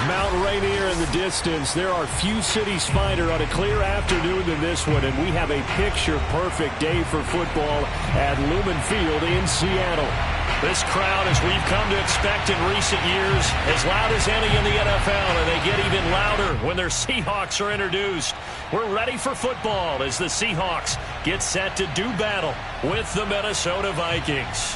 Mount Rainier in the distance. There are few cities finer on a clear afternoon than this one, and we have a picture-perfect day for football at Lumen Field in Seattle. This crowd, as we've come to expect in recent years, as loud as any in the NFL, and they get even louder when their Seahawks are introduced. We're ready for football as the Seahawks get set to do battle with the Minnesota Vikings.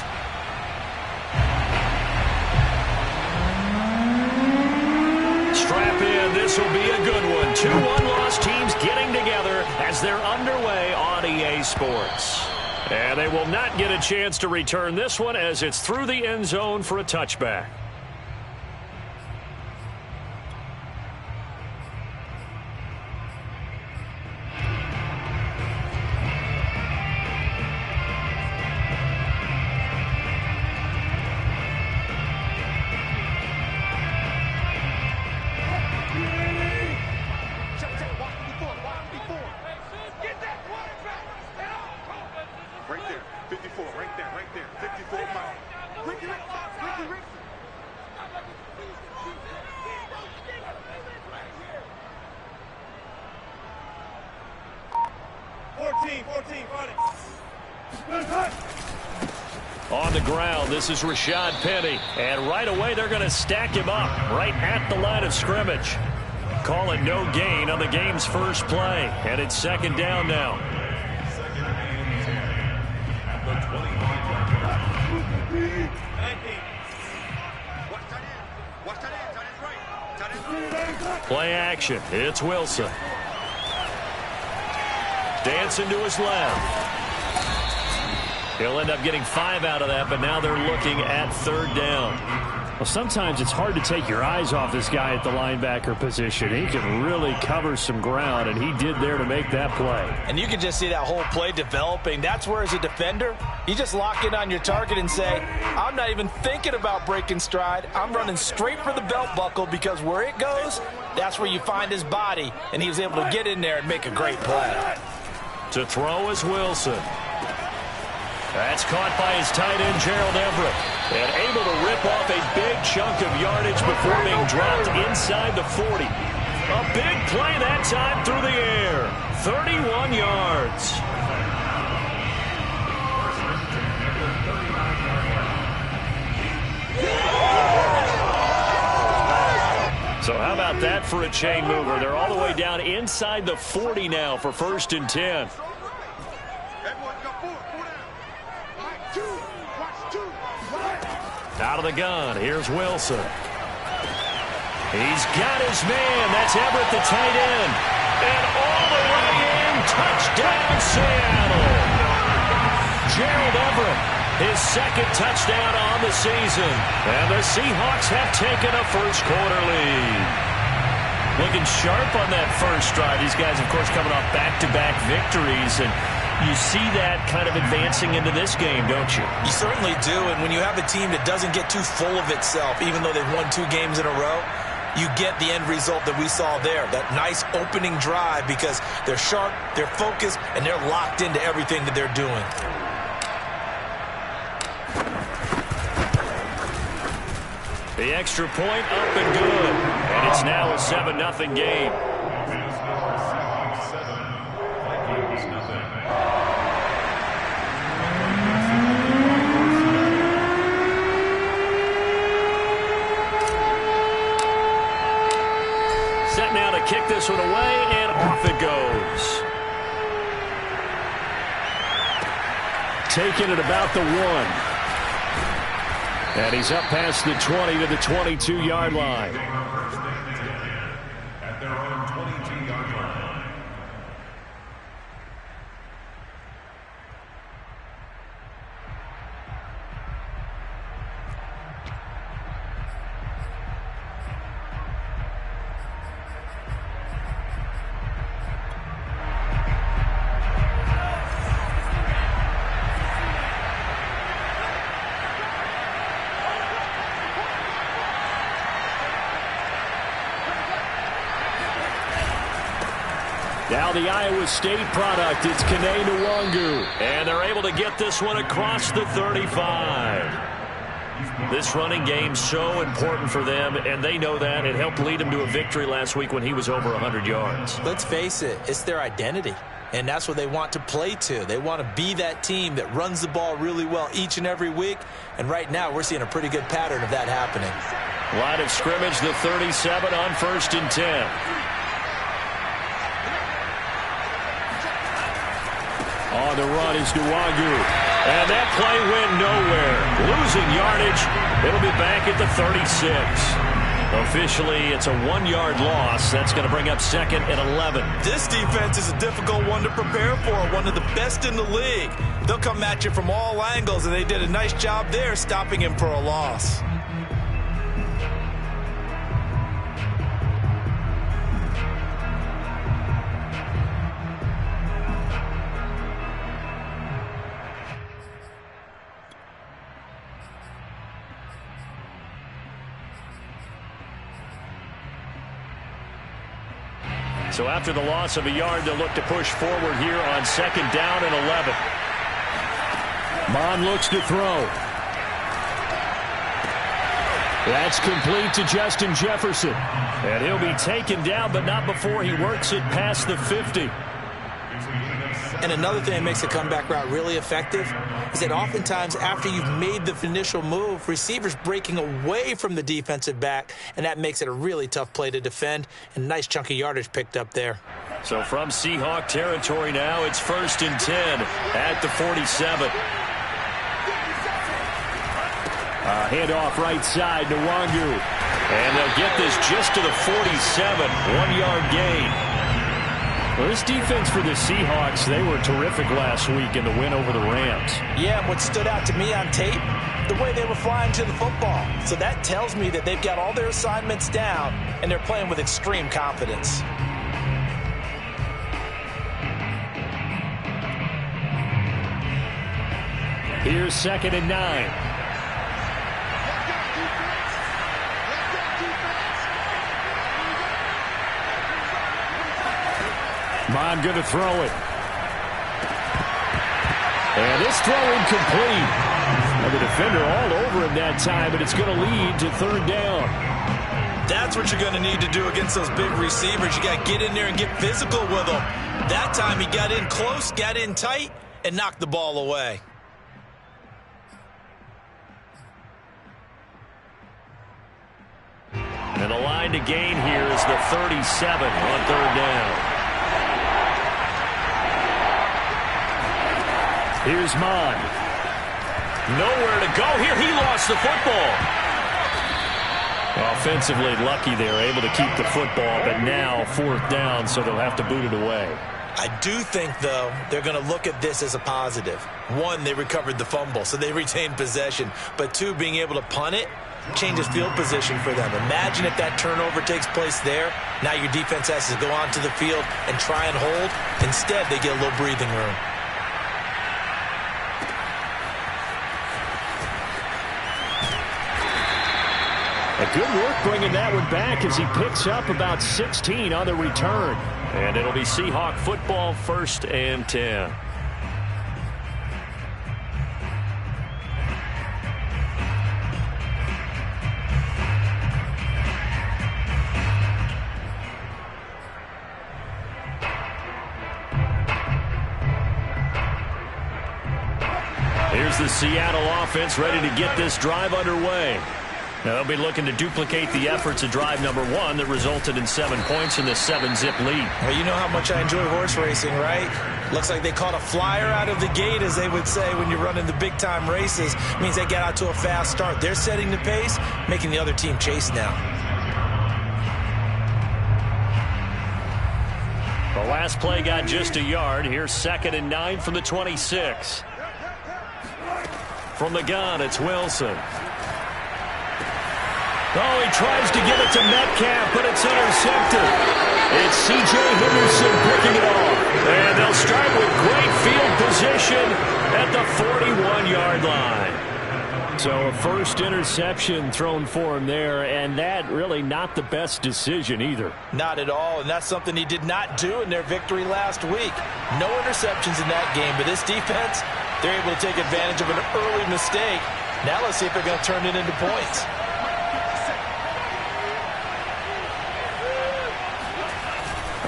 Strap in, this will be a good one. Two one-loss teams getting together as they're underway on EA Sports. And they will not get a chance to return this one as it's through the end zone for a touchback. On the ground, this is Rashad Penny. And right away, they're going to stack him up right at the line of scrimmage. Call it no gain on the game's first play. And it's second down now. Play action. It's Wilson. Dancing to his left. He'll end up getting 5 out of that, but now they're looking at third down. Well, sometimes it's hard to take your eyes off this guy at the linebacker position. He can really cover some ground, and he did there to make that play. And you can just see that whole play developing. That's where, as a defender, you just lock in on your target and say, I'm not even thinking about breaking stride. I'm running straight for the belt buckle because where it goes, that's where you find his body, and he was able to get in there and make a great play. To throw is Wilson. That's caught by his tight end, Gerald Everett. And able to rip off a big chunk of yardage before being dropped inside the 40. A big play that time through the air. 31 yards. So how about that for a chain mover? They're all the way down inside the 40 now for 1st and 10. Out of the gun, here's Wilson. He's got his man. That's Everett, the tight end. And all the way in, touchdown Seattle. Gerald Everett, his second touchdown on the season. And the Seahawks have taken a first-quarter lead. Looking sharp on that first drive. These guys, of course, coming off back-to-back victories, and you see that kind of advancing into this game, don't you? You certainly do, and when you have a team that doesn't get too full of itself, even though they've won 2 games in a row, you get the end result that we saw there, that nice opening drive, because they're sharp, they're focused, and they're locked into everything that they're doing. The extra point up and good, and it's now a 7-0 game. Set now to kick this one away, and off it goes. Taking it about the 1. And he's up past the 20 to the 22-yard line. At their own 22-yard line. Now the Iowa State product, it's Kene Nwangu. And they're able to get this one across the 35. This running game's so important for them, and they know that. It helped lead them to a victory last week when he was over 100 yards. Let's face it, it's their identity, and that's what they want to play to. They want to be that team that runs the ball really well each and every week, and right now we're seeing a pretty good pattern of that happening. Line of scrimmage, the 37 on 1st and 10. On the run is Nwangu. And that play went nowhere. Losing yardage. It'll be back at the 36. Officially, it's a 1-yard loss. That's going to bring up 2nd and 11. This defense is a difficult one to prepare for. One of the best in the league. They'll come at you from all angles, and they did a nice job there stopping him for a loss. So after the loss of a yard, they'll look to push forward here on 2nd down and 11. Mond looks to throw. That's complete to Justin Jefferson. And he'll be taken down, but not before he works it past the 50. And another thing that makes a comeback route really effective is that oftentimes after you've made the initial move, receivers breaking away from the defensive back, and that makes it a really tough play to defend, and nice chunky yardage picked up there. So from Seahawk territory now, it's 1st and 10 at the 47. Handoff right side to Nwangu. And they'll get this just to the 47, 1-yard gain. Well, this defense for the Seahawks, they were terrific last week in the win over the Rams. Yeah, and what stood out to me on tape, the way they were flying to the football. So that tells me that they've got all their assignments down, and they're playing with extreme confidence. Here's 2nd and 9. Mond going to throw it. And this throw incomplete. And the defender all over him that time, but it's going to lead to 3rd down. That's what you're going to need to do against those big receivers. You got to get in there and get physical with them. That time he got in close, got in tight, and knocked the ball away. And the line to gain here is the 37 on 3rd down. Here's Mond. Nowhere to go here. He lost the football. Offensively lucky they were able to keep the football, but now 4th down, so they'll have to boot it away. I do think, though, they're going to look at this as a positive. 1, they recovered the fumble, so they retained possession. But 2, being able to punt it changes field position for them. Imagine if that turnover takes place there. Now your defense has to go onto the field and try and hold. Instead, they get a little breathing room. A good work bringing that one back as he picks up about 16 on the return. And it'll be Seahawk football, 1st and 10. Here's the Seattle offense ready to get this drive underway. Now they'll be looking to duplicate the efforts of drive number 1 that resulted in 7 points in this 7-zip lead. Well, you know how much I enjoy horse racing, right? Looks like they caught a flyer out of the gate, as they would say when you're running the big-time races. It means they get out to a fast start. They're setting the pace, making the other team chase now. The last play got just a yard. Here's 2nd and 9 from the 26. From the gun, it's Wilson. Oh, he tries to get it to Metcalf, but it's intercepted. It's C.J. Henderson picking it off. And they'll start with great field position at the 41-yard line. So a first interception thrown for him there, and that really not the best decision either. Not at all, and that's something he did not do in their victory last week. No interceptions in that game, but this defense, they're able to take advantage of an early mistake Now let's see if they're going to turn it into points.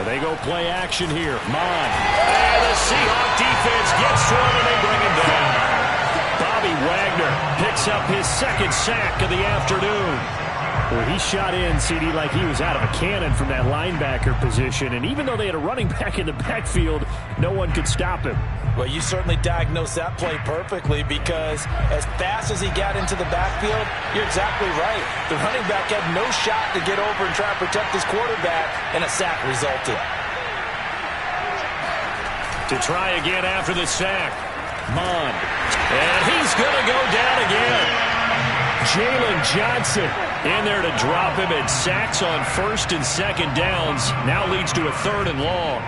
They go play action here. Mond. And the Seahawk defense gets to him, and they bring him down. Bobby Wagner picks up his second sack of the afternoon. Well, he shot in, CD, like he was out of a cannon from that linebacker position. And even though they had a running back in the backfield, no one could stop him. Well, you certainly diagnosed that play perfectly, because as fast as he got into the backfield, you're exactly right. The running back had no shot to get over and try to protect his quarterback, and a sack resulted. To try again after the sack, Mond. And he's going to go down again. Jalen Johnson in there to drop him, and sacks on first and second downs. Now leads to a 3rd and long.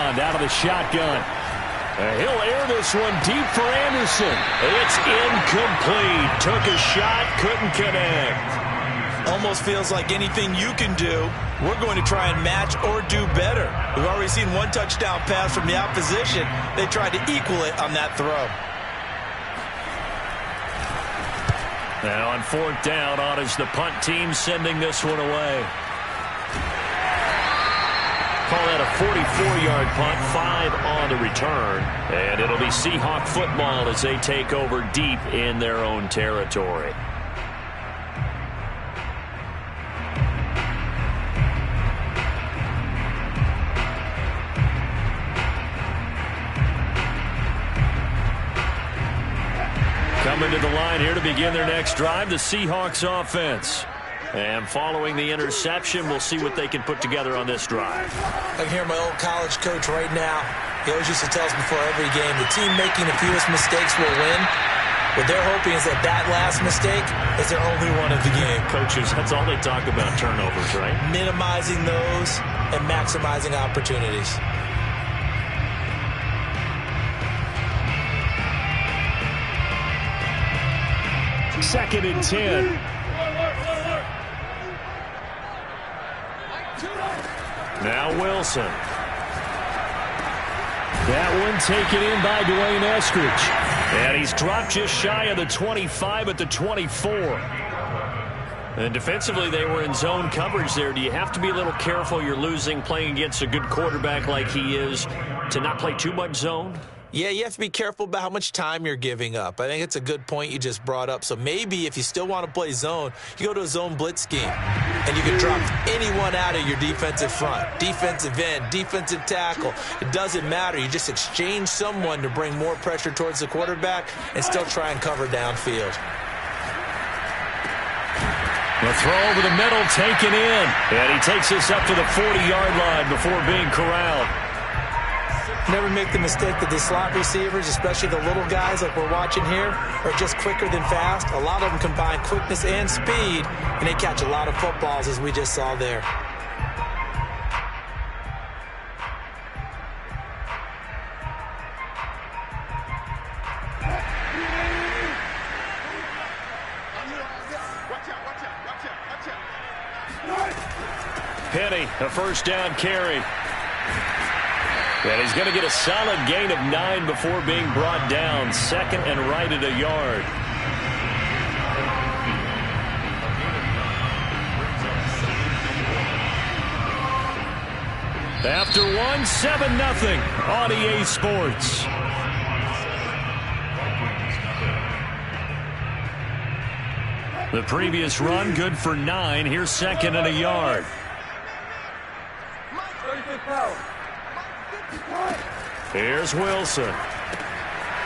Out of the shotgun. He'll air this one deep for Anderson. It's incomplete. Took a shot, couldn't connect. Almost feels like anything you can do, we're going to try and match or do better. We've already seen one touchdown pass from the opposition. They tried to equal it on that throw. Now on 4th down, on is the punt team sending this one away. Call that a 44-yard punt, 5 on the return. And it'll be Seahawk football as they take over deep in their own territory. Coming to the line here to begin their next drive, the Seahawks offense. And following the interception, we'll see what they can put together on this drive. I can hear my old college coach right now. He always used to tell us before every game, the team making the fewest mistakes will win. What they're hoping is that last mistake is their only one of the game. Coaches, that's all they talk about, turnovers, right? Minimizing those and maximizing opportunities. Second and 10. Now Wilson. That one taken in by Dwayne Eskridge. And he's dropped just shy of the 25 at the 24. And defensively, they were in zone coverage there. Do you have to be a little careful? You're losing, playing against a good quarterback like he is, to not play too much zone? Yeah, you have to be careful about how much time you're giving up. I think it's a good point you just brought up. So maybe if you still want to play zone, you go to a zone blitz scheme. And you can drop anyone out of your defensive front. Defensive end, defensive tackle. It doesn't matter. You just exchange someone to bring more pressure towards the quarterback and still try and cover downfield. The throw over the middle taken in. And he takes this up to the 40-yard line before being corralled. Never make the mistake that the slot receivers, especially the little guys like we're watching here, are just quicker than fast. A lot of them combine quickness and speed, and they catch a lot of footballs, as we just saw there. Penny, a first down carry. And he's going to get a solid gain of 9 before being brought down. Second and right at a yard. After one, 7-0 on EA Sports. The previous run good for 9. Here's second and a yard. Here's Wilson.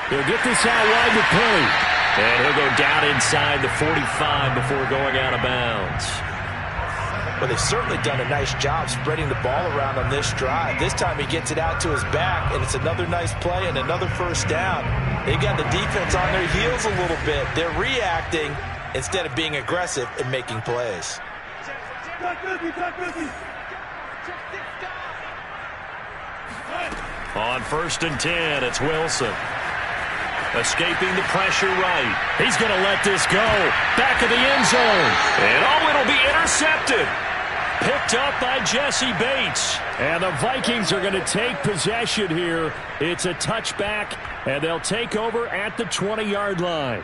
He'll get this out wide to Penny. And he'll go down inside the 45 before going out of bounds. Well, they've certainly done a nice job spreading the ball around on this drive. This time he gets it out to his back, and it's another nice play and another first down. They've got the defense on their heels a little bit. They're reacting instead of being aggressive and making plays. On 1st and 10, it's Wilson. Escaping the pressure right. He's going to let this go. Back of the end zone. And it'll be intercepted. Picked up by Jesse Bates. And the Vikings are going to take possession here. It's a touchback, and they'll take over at the 20-yard line.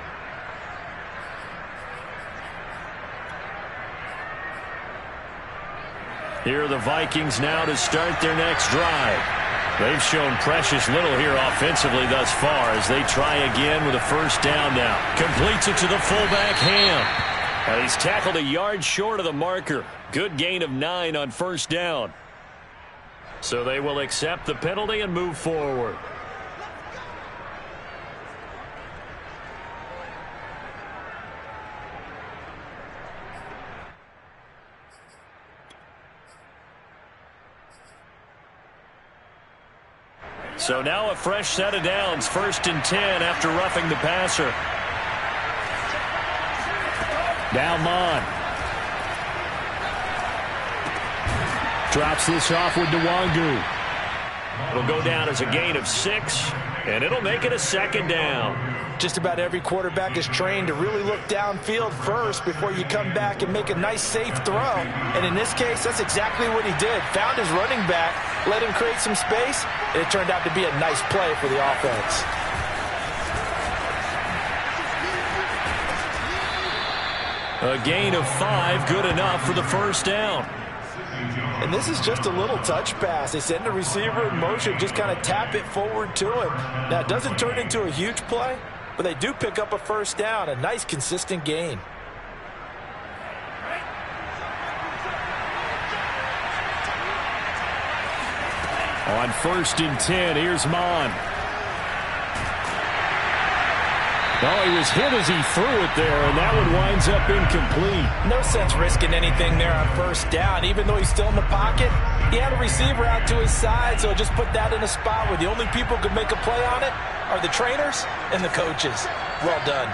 Here are the Vikings now to start their next drive. They've shown precious little here offensively thus far as they try again with a first down now. Completes it to the fullback, Ham. And he's tackled a yard short of the marker. Good gain of 9 on first down. So they will accept the penalty and move forward. So now a fresh set of downs, 1st and 10 after roughing the passer. Now Mon. Drops this off with Nwangu. It'll go down as a gain of 6, and it'll make it a 2nd down. Just about every quarterback is trained to really look downfield first before you come back and make a nice, safe throw. And in this case, that's exactly what he did. Found his running back, let him create some space, and it turned out to be a nice play for the offense. A gain of 5, good enough for the first down. And this is just a little touch pass. They send the receiver in motion, just kind of tap it forward to him. Now, it doesn't turn into a huge play, but they do pick up a first down, a nice, consistent gain. On 1st and 10, here's Mon. Oh, he was hit as he threw it there, and that one winds up incomplete. No sense risking anything there on first down. Even though he's still in the pocket, he had a receiver out to his side, so just put that in a spot where the only people who could make a play on it are the trainers and the coaches. Well done.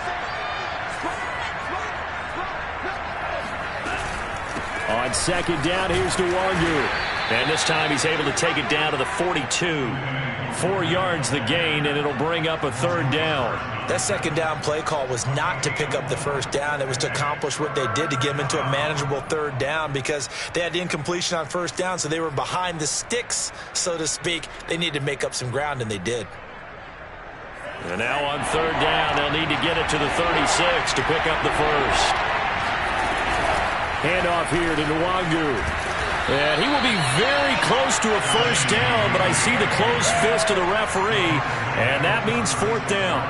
On 2nd down, here's Nwangu. And this time he's able to take it down to the 42. 4 yards the gain, and it'll bring up a 3rd down. That 2nd down play call was not to pick up the first down. It was to accomplish what they did to get them into a manageable 3rd down because they had the incompletion on first down, so they were behind the sticks, so to speak. They needed to make up some ground, and they did. And now on 3rd down, they'll need to get it to the 36 to pick up the first. Handoff here to Nwangu. And he will be very close to a first down, but I see the closed fist of the referee, and that means 4th down.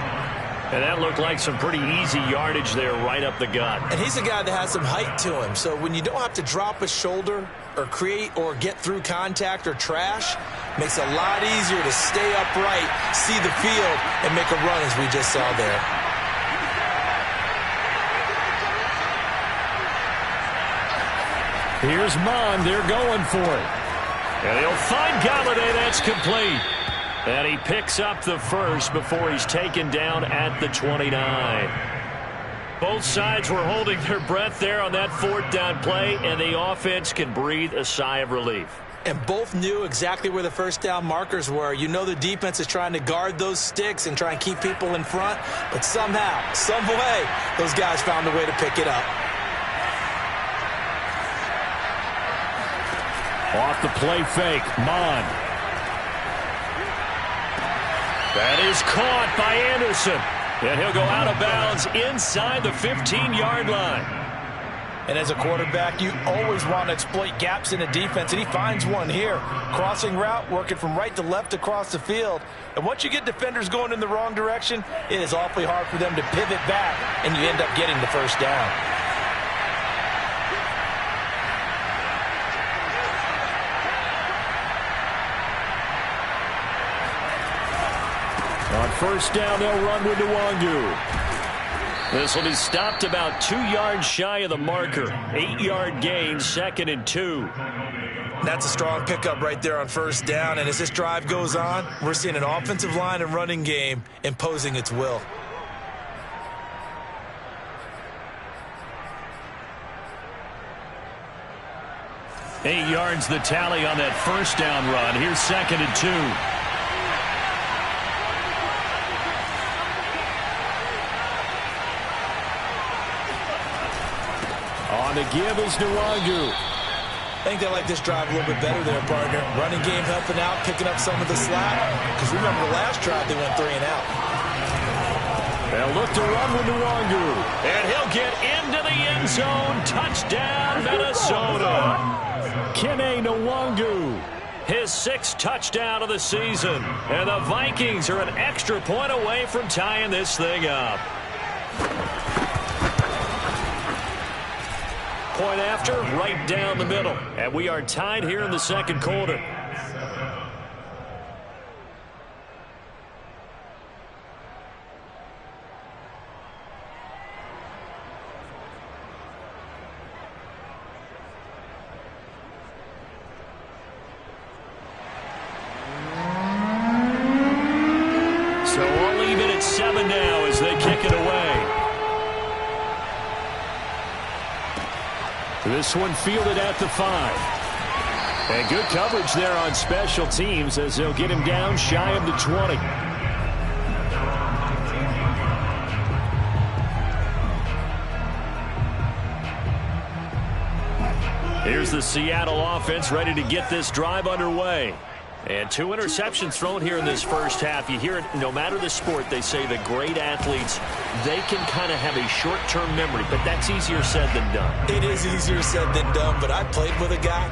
And that looked like some pretty easy yardage there right up the gut. And he's a guy that has some height to him, so when you don't have to drop a shoulder or create or get through contact or trash, makes it a lot easier to stay upright, see the field, and make a run as we just saw there. Here's Mon. They're going for it. And he'll find Galladay. That's complete. And he picks up the first before he's taken down at the 29. Both sides were holding their breath there on that 4th down play, and the offense can breathe a sigh of relief. And both knew exactly where the first down markers were. You know the defense is trying to guard those sticks and try and keep people in front, but somehow, some way, those guys found a way to pick it up. Off the play fake, Mon. That is caught by Anderson. And he'll go out of bounds inside the 15-yard line. And as a quarterback, you always want to exploit gaps in a defense, and he finds one here. Crossing route, working from right to left across the field. And once you get defenders going in the wrong direction, it is awfully hard for them to pivot back, and you end up getting the first down. On first down, they'll run with Nwangu. This will be stopped about 2 yards shy of the marker. 8-yard gain, 2nd and 2. That's a strong pickup right there on first down. And as this drive goes on, we're seeing an offensive line and running game imposing its will. Eight yards the tally on that first down run. Here's 2nd and 2. On the give is Nwangu. I think they like this drive a little bit better there, partner. Running game helping out, picking up some of the slack. Because remember the last drive, they went 3 and out. They'll look to run with Nwangu. And he'll get into the end zone. Touchdown, Minnesota. Kene Nwangu. His 6th touchdown of the season. And the Vikings are an extra point away from tying this thing up. Point after, right down the middle. And we are tied here in the second quarter. So all even at 7 now as they kick it away. This one fielded at the 5. And good coverage there on special teams as they'll get him down shy of the 20. Here's the Seattle offense ready to get this drive underway. And 2 interceptions thrown here in this first half. You hear it, no matter the sport, they say the great athletes, they can kind of have a short-term memory, but that's easier said than done. It is easier said than done, but I played with a guy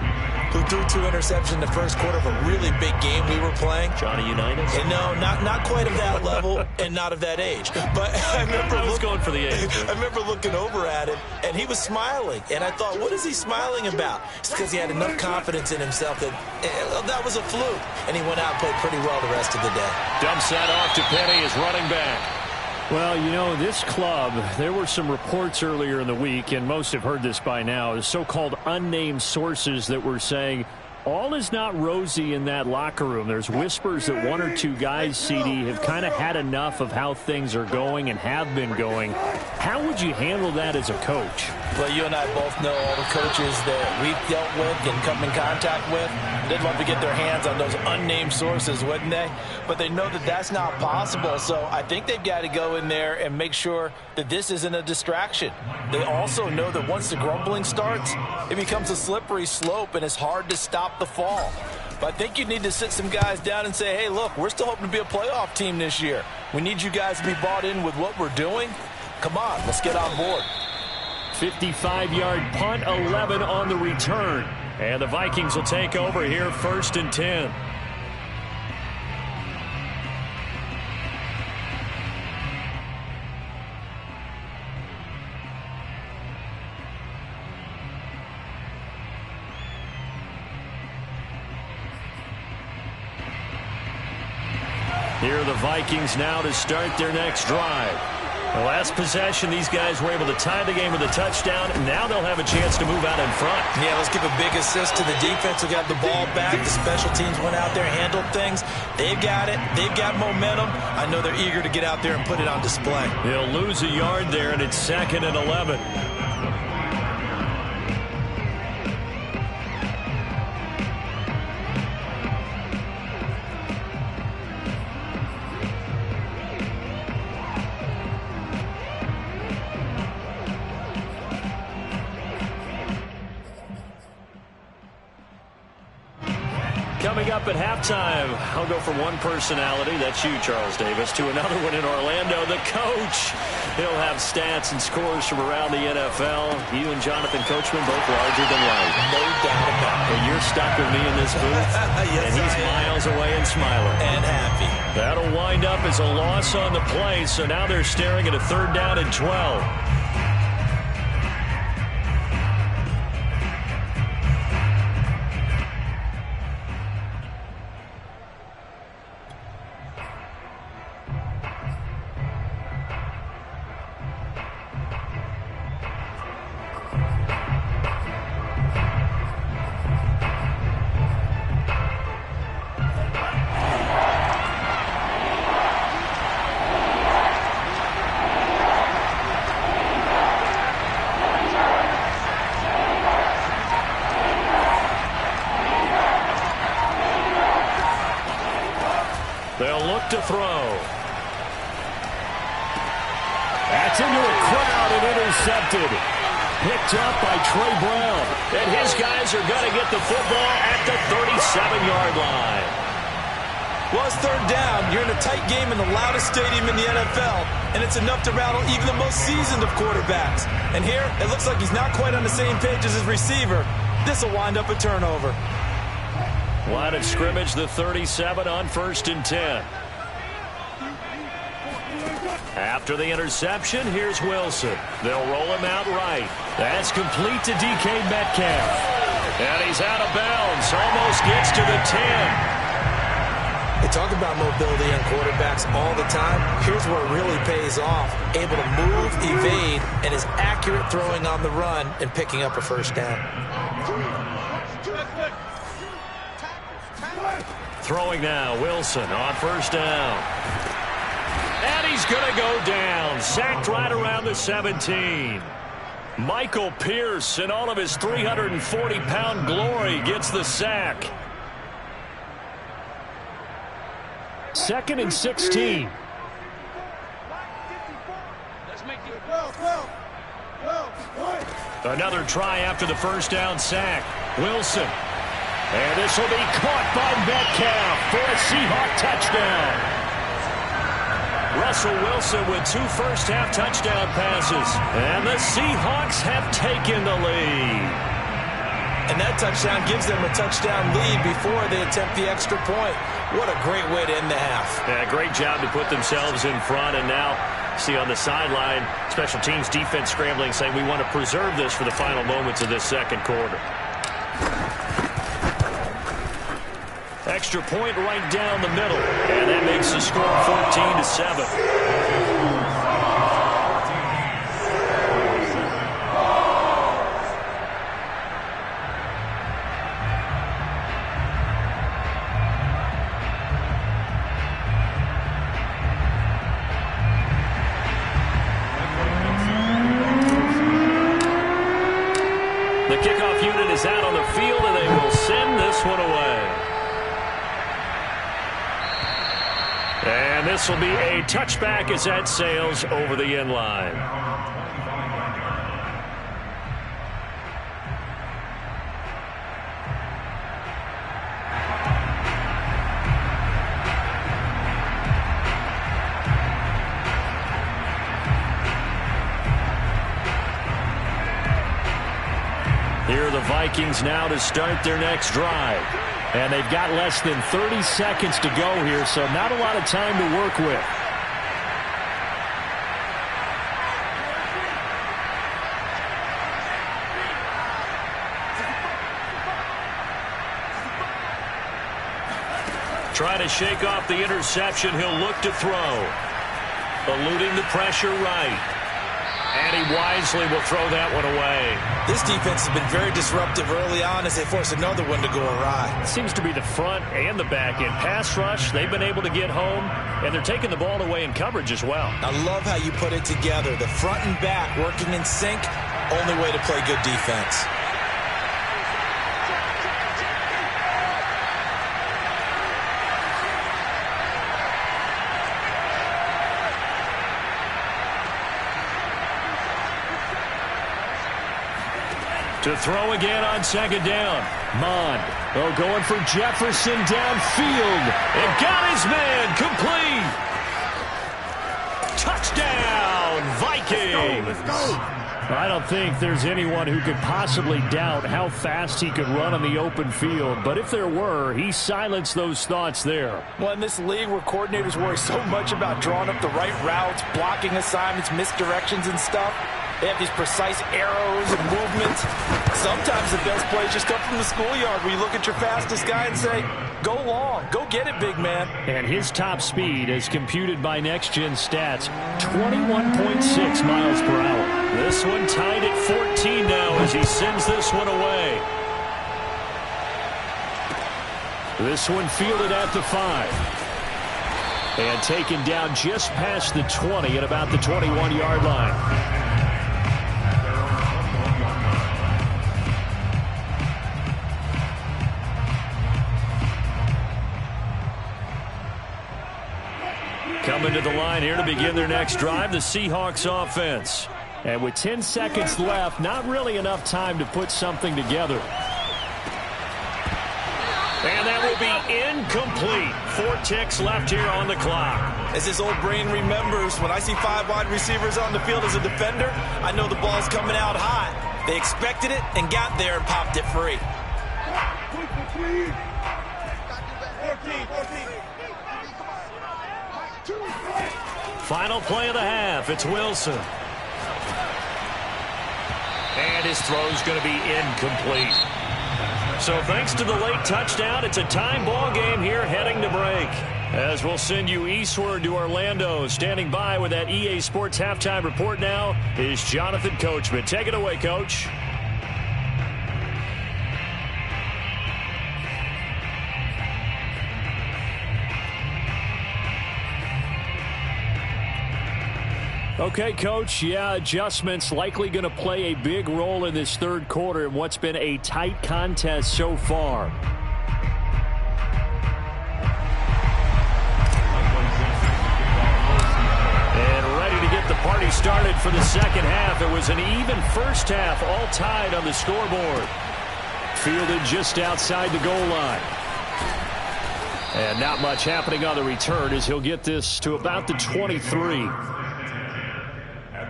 who threw 2 interceptions in the first quarter of a really big game we were playing. Johnny Unitas? And no, not quite of that level and not of that age. But I remember I was going for the age. I remember looking over at him, and he was smiling. And I thought, what is he smiling about? It's because he had enough confidence in himself that that was a fluke. And he went out and played pretty well the rest of the day. Dumps that off to Penny as running back. Well, you know, this club, there were some reports earlier in the week, and most have heard this by now, the so-called unnamed sources that were saying all is not rosy in that locker room. There's whispers that 1 or 2 guys, CD, have kind of had enough of how things are going and have been going. How would you handle that as a coach? Well, you and I both know all the coaches that we've dealt with and come in contact with. They'd love to get their hands on those unnamed sources, wouldn't they? But they know that that's not possible. So I think they've got to go in there and make sure that this isn't a distraction. They also know that once the grumbling starts, it becomes a slippery slope and it's hard to stop the fall. But I think you need to sit some guys down and say, hey, look, we're still hoping to be a playoff team this year. We need you guys to be bought in with what we're doing. Come on, let's get on board. 55-yard punt, 11 on the return. And the Vikings will take over here, 1st and 10. Here are the Vikings now to start their next drive. The last possession, these guys were able to tie the game with a touchdown. Now they'll have a chance to move out in front. Yeah, let's give a big assist to the defense who got the ball back. The special teams went out there and handled things. They've got it. They've got momentum. I know they're eager to get out there and put it on display. They'll lose a yard there, and it's 2nd and 11. Coming up at halftime, I'll go from one personality, that's you, Charles Davis, to another one in Orlando, the coach. He'll have stats and scores from around the NFL. You and Jonathan Coachman both larger than life. No doubt about it. And you're stuck with me in this booth, yes, and he's miles away and smiling. And happy. That'll wind up as a loss on the play, so now they're staring at a 3rd down and 12. They'll look to throw. That's into a crowd and intercepted. picked up by Trey Brown. And his guys are going to get the football at the 37-yard line. Well, it's third down. You're in a tight game in the loudest stadium in the NFL, and it's enough to rattle even the most seasoned of quarterbacks. And here, it looks like he's not quite on the same page as his receiver. This will wind up a turnover. Line of scrimmage, the 37 on 1st and 10. After the interception, here's Wilson. They'll roll him out right. That's complete to DK Metcalf. And he's out of bounds. Almost gets to the 10. They talk about mobility on quarterbacks all the time. Here's where it really pays off. Able to move, evade, and is accurate throwing on the run and picking up a first down. Throwing now, Wilson on 1st down. And he's going to go down. Sacked right around the 17. Michael Pierce, in all of his 340-pound glory, gets the sack. 2nd and 16. Another try after the first down sack. Wilson. And this will be caught by Metcalf for a Seahawk touchdown. Russell Wilson with 2 first-half touchdown passes. And the Seahawks have taken the lead. And that touchdown gives them a touchdown lead before they attempt the extra point. What a great way to end the half. Yeah, great job to put themselves in front. And now, see on the sideline, special teams defense scrambling, saying we want to preserve this for the final moments of this second quarter. Extra point right down the middle. And that makes the score 14-7. The kickoff unit is out on the field, and they will send this one away. And this will be a touchback as that sails over the end line. Here are the Vikings now to start their next drive. And they've got less than 30 seconds to go here, so not a lot of time to work with. Trying to shake off the interception. He'll look to throw. Eluding the pressure right. And he wisely will throw that one away. This defense has been very disruptive early on as they force another one to go awry. It seems to be the front and the back end. Pass rush, they've been able to get home, and they're taking the ball away in coverage as well. I love how you put it together. The front and back working in sync, only way to play good defense. To throw again on second down. Mond. Oh, going for Jefferson downfield. And got his man complete. Touchdown, Vikings. Let's go. I don't think there's anyone who could possibly doubt how fast he could run on the open field. But if there were, he silenced those thoughts there. Well, in this league where coordinators worry so much about drawing up the right routes, blocking assignments, misdirections and stuff, they have these precise arrows and movements. Sometimes the best plays just come from the schoolyard where you look at your fastest guy and say, go long, go get it, big man. And his top speed, as computed by Next Gen Stats, 21.6 miles per hour. This one tied at 14 now as he sends this one away. This one fielded at the 5. And taken down just past the 20 at about the 21-yard line. Coming to the line here to begin their next drive, the Seahawks offense. And with 10 seconds left, not really enough time to put something together. And that will be incomplete. 4 ticks left here on the clock. As his old brain remembers, when I see 5 wide receivers on the field as a defender, I know the ball's coming out hot. They expected it and got there and popped it free. Final play of the half. It's Wilson. And his throw's going to be incomplete. So thanks to the late touchdown, it's a time ball game here heading to break. As we'll send you eastward to Orlando. Standing by with that EA Sports Halftime Report now is Jonathan Coachman. Take it away, Coach. Okay, Coach, yeah, adjustments likely going to play a big role in this third quarter in what's been a tight contest so far. And ready to get the party started for the second half. It was an even first half, all tied on the scoreboard. Fielded just outside the goal line. And not much happening on the return as he'll get this to about the 23.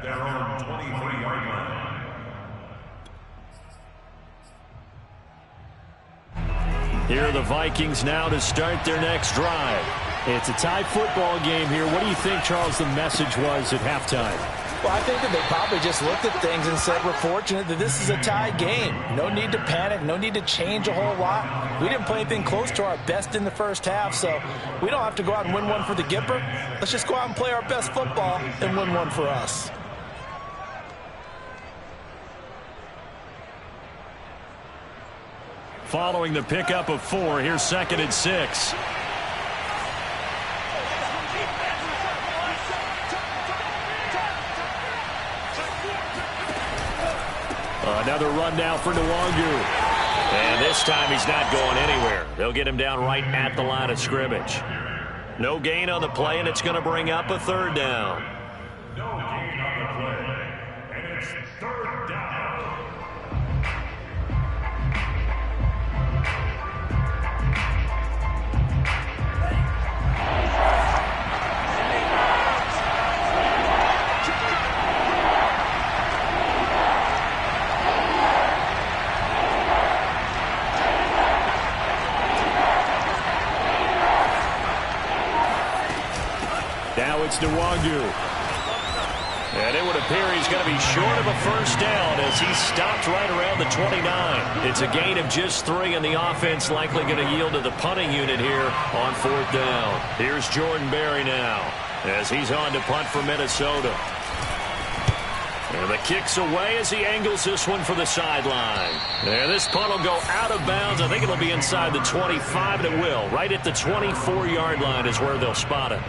Their own 23-yard line. Here are the Vikings now to start their next drive. It's a tie football game here. What do you think, Charles, the message was at halftime? Well, I think that they probably just looked at things and said, we're fortunate that this is a tie game. No need to panic. No need to change a whole lot. We didn't play anything close to our best in the first half, so we don't have to go out and win one for the Gipper. Let's just go out and play our best football and win one for us. Following the pickup of 4, here's 2nd and 6. Another run now for Nwangu. And this time he's not going anywhere. They'll get him down right at the line of scrimmage. No gain on the play, and it's going to bring up a 3rd down. No gain on the play, and it's 3rd down. It's Nwangu. And it would appear he's going to be short of a 1st down as he stopped right around the 29. It's a gain of just 3, and the offense likely going to yield to the punting unit here on 4th down. Here's Jordan Berry now as he's on to punt for Minnesota. And the kick's away as he angles this one for the sideline. And this punt will go out of bounds. I think it'll be inside the 25, and it will. Right at the 24-yard line is where they'll spot it.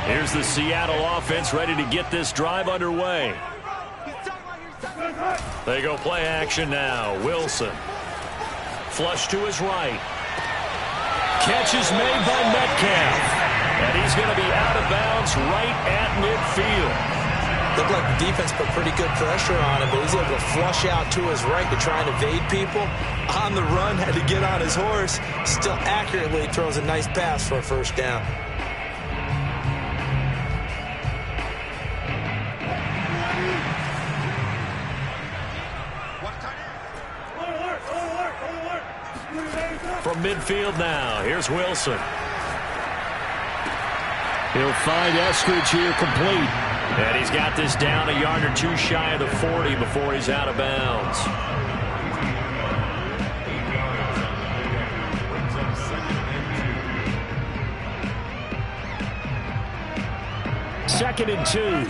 Here's the Seattle offense ready to get this drive underway. They go play action now. Wilson. Flush to his right. Catch is made by Metcalf. And he's going to be out of bounds right at midfield. Looked like the defense put pretty good pressure on him, but he's able to flush out to his right to try and evade people. On the run, had to get on his horse. Still accurately throws a nice pass for a 1st down. From midfield now, here's Wilson. He'll find Eskridge here complete. And he's got this down a yard or 2 shy of the 40 before he's out of bounds. Second and 2.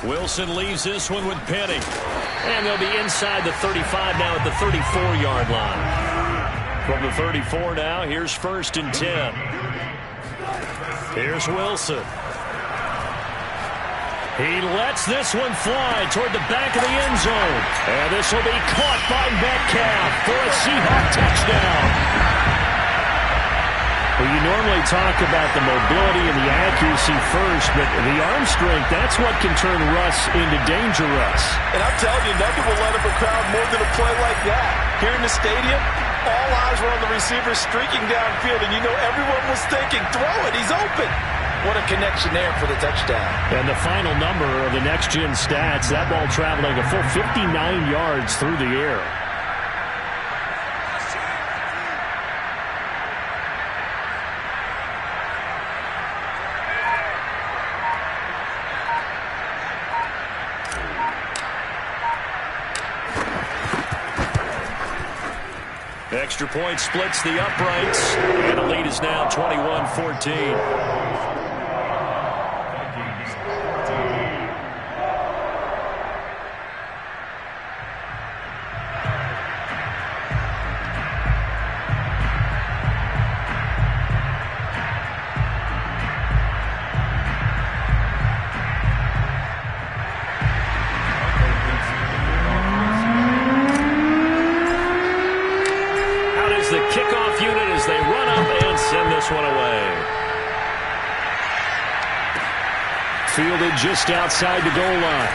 Wilson leaves this one with Penny. And they'll be inside the 35 now at the 34-yard line. From the 34 now, here's 1st and 10. Here's Wilson. He lets this one fly toward the back of the end zone. And this will be caught by Metcalf for a Seahawk touchdown. Well, you normally talk about the mobility and the accuracy first, but the arm strength, that's what can turn Russ into danger Russ. And I'm telling you, nothing will let up a crowd more than a play like that. Here in the stadium, all eyes were on the receiver streaking downfield, and you know everyone was thinking, throw it, he's open. What a connection there for the touchdown. And the final number of the next-gen stats, that ball traveling a full 59 yards through the air. Extra point splits the uprights, and the lead is now 21-14. The kickoff unit as they run up and send this one away. Fielded just outside the goal line.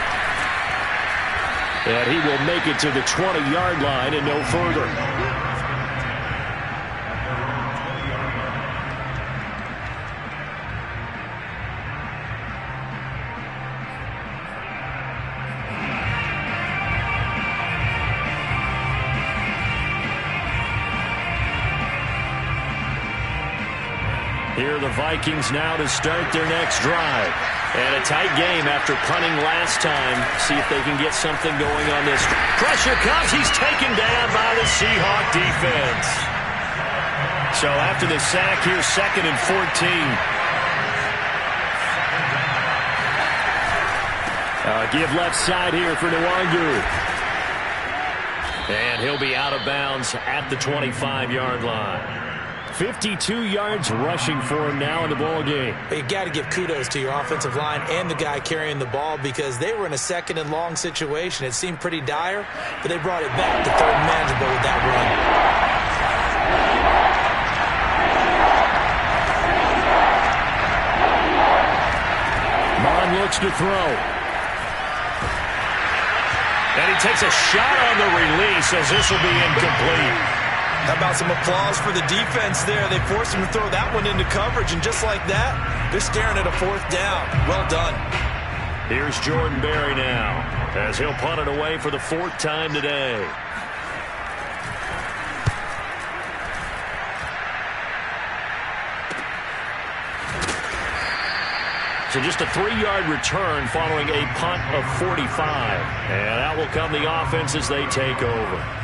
And he will make it to the 20-yard line and no further. Here are the Vikings now to start their next drive. And a tight game after punting last time. See if they can get something going on this. Pressure comes. He's taken down by the Seahawk defense. So after the sack, here's 2nd and 14. Give left side here for Nwangu. And he'll be out of bounds at the 25-yard line. 52 yards rushing for him now in the ball game. You got to give kudos to your offensive line and the guy carrying the ball because they were in a 2nd and long situation. It seemed pretty dire, but they brought it back to 3rd and manageable with that run. Mon looks to throw. And he takes a shot on the release as this will be incomplete. How about some applause for the defense there? They forced him to throw that one into coverage, and just like that, they're staring at a 4th down. Well done. Here's Jordan Berry now as he'll punt it away for the 4th time today. So just a 3-yard return following a punt of 45. And out will come the offense as they take over.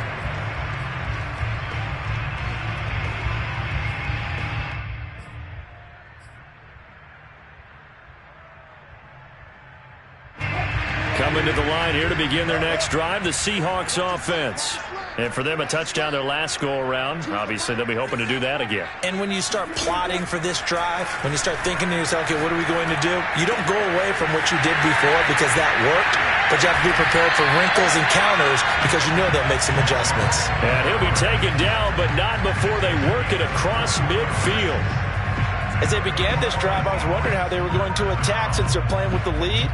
Coming to the line here to begin their next drive, the Seahawks offense. And for them, a touchdown their last go-around. Obviously, they'll be hoping to do that again. And when you start plotting for this drive, when you start thinking to yourself, okay, what are we going to do? You don't go away from what you did before because that worked, but you have to be prepared for wrinkles and counters because you know they'll make some adjustments. And he'll be taken down, but not before they work it across midfield. As they began this drive, I was wondering how they were going to attack since they're playing with the lead.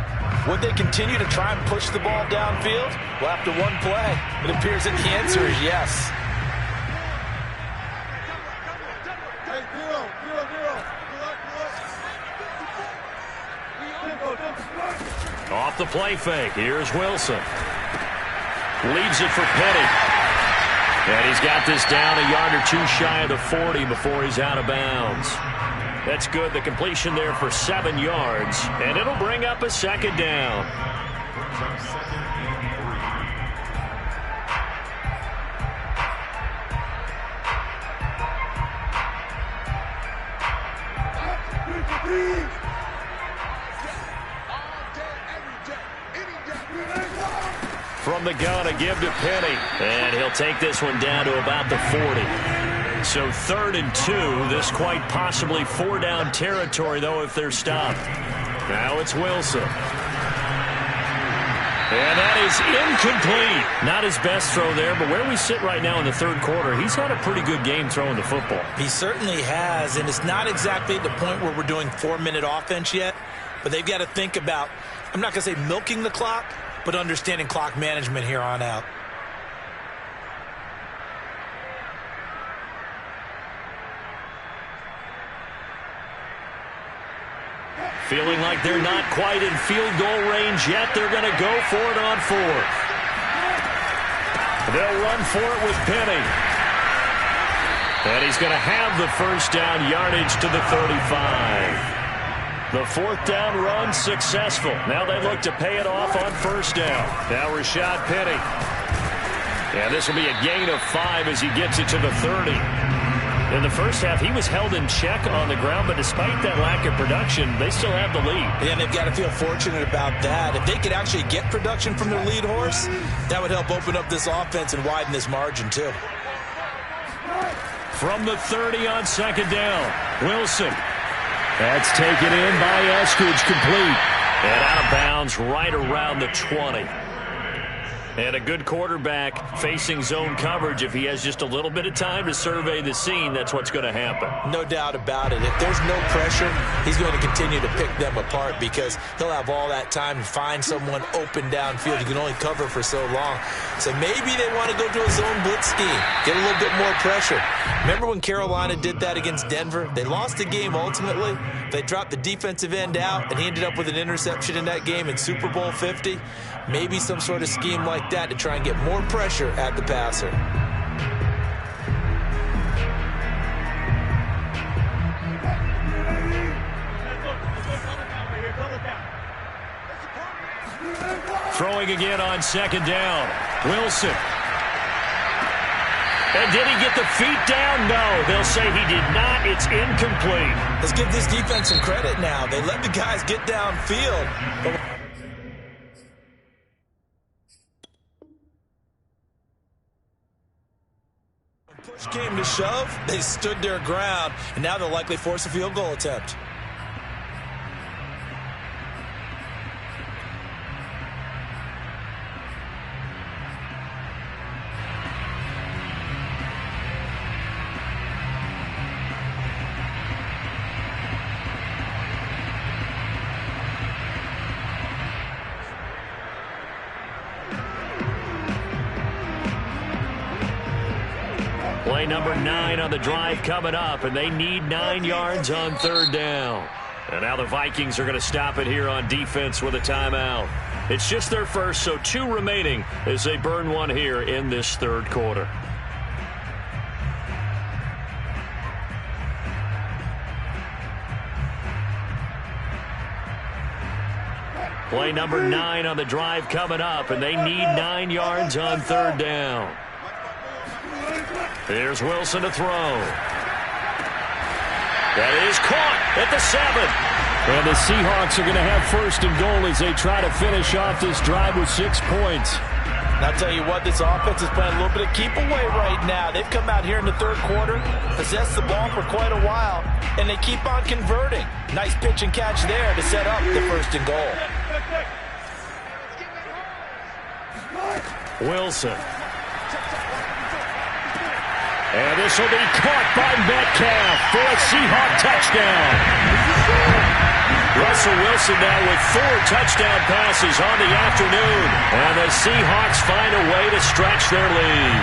Would they continue to try and push the ball downfield? Well, after one play, it appears that the answer is yes. Off the play fake, here's Wilson. Leaves it for Petty. And he's got this down a yard or two shy of the 40 before he's out of bounds. That's good. The completion there for 7 yards. And it'll bring up a 2nd down. From the gun, a give to Penny. And he'll take this one down to about the 40. So 3rd and 2. This quite possibly 4-down territory, though, if they're stopped. Now it's Wilson. And that is incomplete. Not his best throw there, but where we sit right now in the third quarter, he's had a pretty good game throwing the football. He certainly has, and it's not exactly at the point where we're doing 4-minute offense yet, but they've got to think about, I'm not going to say milking the clock, but understanding clock management here on out. Feeling like they're not quite in field goal range yet. They're going to go for it on fourth. They'll run for it with Penny. And he's going to have the first down, yardage to the 35. The fourth down run successful. Now they look to pay it off on first down. Now Rashad Penny. And this will be a gain of 5 as he gets it to the 30. In the first half, he was held in check on the ground, but despite that lack of production, they still have the lead. And they've got to feel fortunate about that. If they could actually get production from their lead horse, that would help open up this offense and widen this margin, too. From the 30 on second down, Wilson. That's taken in by Eskridge, complete. And out of bounds right around the 20. And a good quarterback facing zone coverage. If he has just a little bit of time to survey the scene, that's what's going to happen. No doubt about it. If there's no pressure, he's going to continue to pick them apart because he'll have all that time to find someone open downfield. He can only cover for so long. So maybe they want to go to a zone blitz scheme, get a little bit more pressure. Remember when Carolina did that against Denver? They lost the game ultimately. They dropped the defensive end out, and he ended up with an interception in that game in Super Bowl 50. Maybe some sort of scheme like that to try and get more pressure at the passer. Throwing again on second down. Wilson. And did he get the feet down? No. They'll say he did not. It's incomplete. Let's give this defense some credit now. They let the guys get downfield. But push came to shove, they stood their ground, and now they'll likely force a field goal attempt. Play number 9 on the drive coming up, and they need 9 yards on third down. And now the Vikings are going to stop it here on defense with a timeout. It's just their first, so 2 remaining as they burn one here in this third quarter. Play number 9 on the drive coming up, and they need 9 yards on third down. Here's Wilson to throw. That is caught at the 7. And the Seahawks are going to have first and goal as they try to finish off this drive with 6 points. And I'll tell you what, this offense is playing a little bit of keep away right now. They've come out here in the third quarter, possessed the ball for quite a while, and they keep on converting. Nice pitch and catch there to set up the first and goal. Wilson. And this will be caught by Metcalf for a Seahawk touchdown. Russell Wilson now with 4 touchdown passes on the afternoon. And the Seahawks find a way to stretch their lead.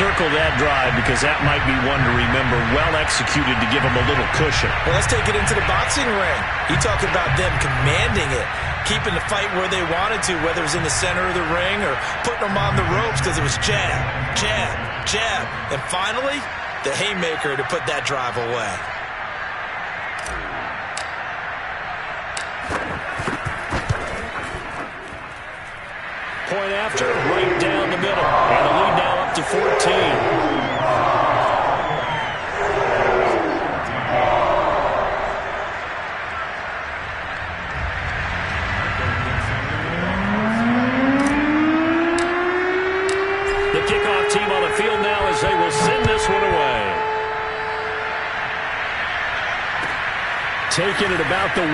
Circle that drive because that might be one to remember. Well executed to give them a little cushion. Well, let's take it into the boxing ring. You talk about them commanding it, keeping the fight where they wanted to, whether it was in the center of the ring or putting them on the ropes because it was jab, jab, jab. And finally, the haymaker to put that drive away. Point after, right down the middle. And the lead now up to 14. Team on the field now as they will send this one away. Taken at about the 1.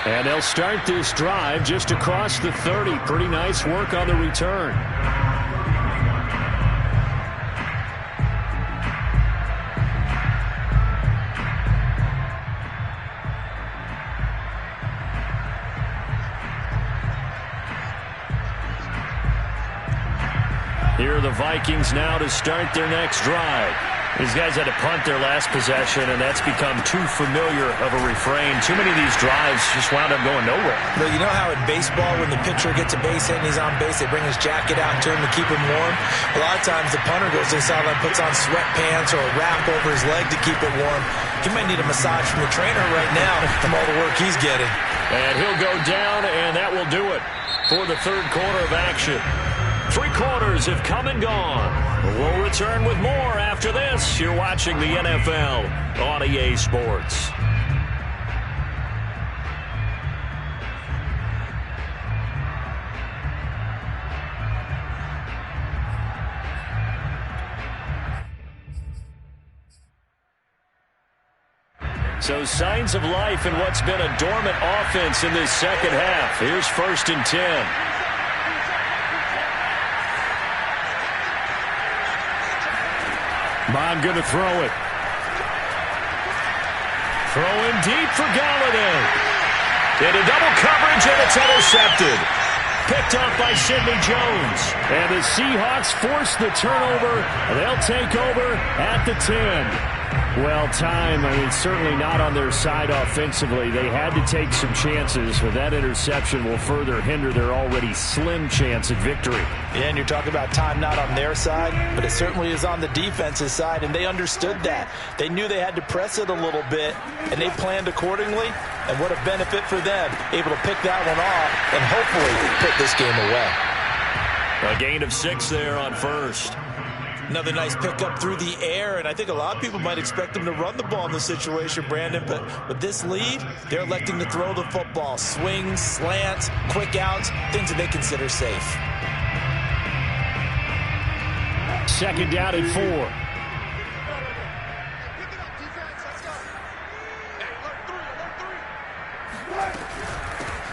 And they'll start this drive just across the 30. Pretty nice work on the return. Here are the Vikings now to start their next drive. These guys had to punt their last possession, and that's become too familiar of a refrain. Too many of these drives just wound up going nowhere. But you know how in baseball, when the pitcher gets a base hit and he's on base, they bring his jacket out to him to keep him warm? A lot of times the punter goes to the sideline, puts on sweatpants or a wrap over his leg to keep it warm. He might need a massage from the trainer right now from all the work he's getting. And he'll go down, and that will do it for the third quarter of action. 3 quarters have come and gone. We'll return with more after this. You're watching the NFL on EA Sports. So signs of life in what's been a dormant offense in this second half. Here's 1st and 10. Bond going to throw it. Throwing deep for Galladay. Into double coverage, and it's intercepted. Picked up by Sidney Jones. And the Seahawks force the turnover. They'll take over at the 10. Well, certainly not on their side offensively. They had to take some chances, but that interception will further hinder their already slim chance at victory. Yeah, and you're talking about time not on their side, but it certainly is on the defense's side, and they understood that. They knew they had to press it a little bit, and they planned accordingly, and what a benefit for them, able to pick that one off and hopefully put this game away. A gain of 6 there on first. Another nice pickup through the air, and I think a lot of people might expect them to run the ball in this situation, Brandon, but with this lead, they're electing to throw the football. Swings, slants, quick outs, things that they consider safe. 2nd down and 4.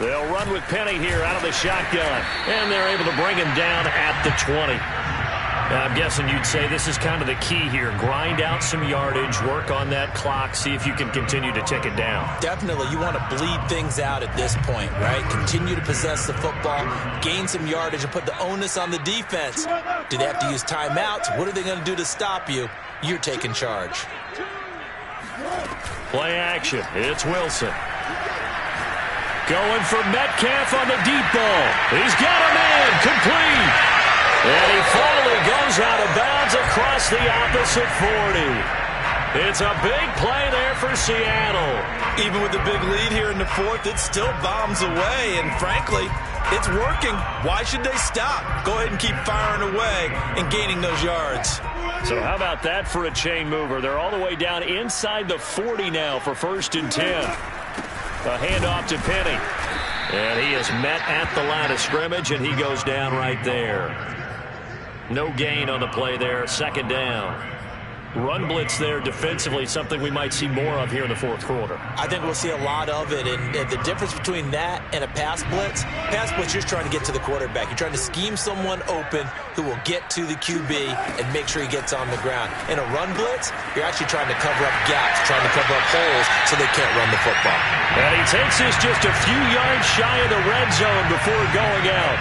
They'll run with Penny here out of the shotgun, and they're able to bring him down at the 20. I'm guessing you'd say this is kind of the key here. Grind out some yardage, work on that clock, see if you can continue to tick it down. Definitely. You want to bleed things out at this point, right? Continue to possess the football, gain some yardage, and put the onus on the defense. Do they have to use timeouts? What are they going to do to stop you? You're taking charge. Play action. It's Wilson. Going for Metcalf on the deep ball. He's got a man. Complete. And he finally goes out of bounds across the opposite 40. It's a big play there for Seattle. Even with the big lead here in the 4th, it still bombs away. And frankly, it's working. Why should they stop? Go ahead and keep firing away and gaining those yards. So how about that for a chain mover? They're all the way down inside the 40 now for 1st and 10. A handoff to Penny. And he is met at the line of scrimmage, and he goes down right there. No gain on the play there. 2nd down. Run blitz there defensively, something we might see more of here in the 4th quarter. I think we'll see a lot of it, and the difference between that and a pass blitz, you're just trying to get to the quarterback. You're trying to scheme someone open who will get to the QB and make sure he gets on the ground. In a run blitz, you're actually trying to cover up gaps, trying to cover up holes so they can't run the football. And he takes this just a few yards shy of the red zone before going out.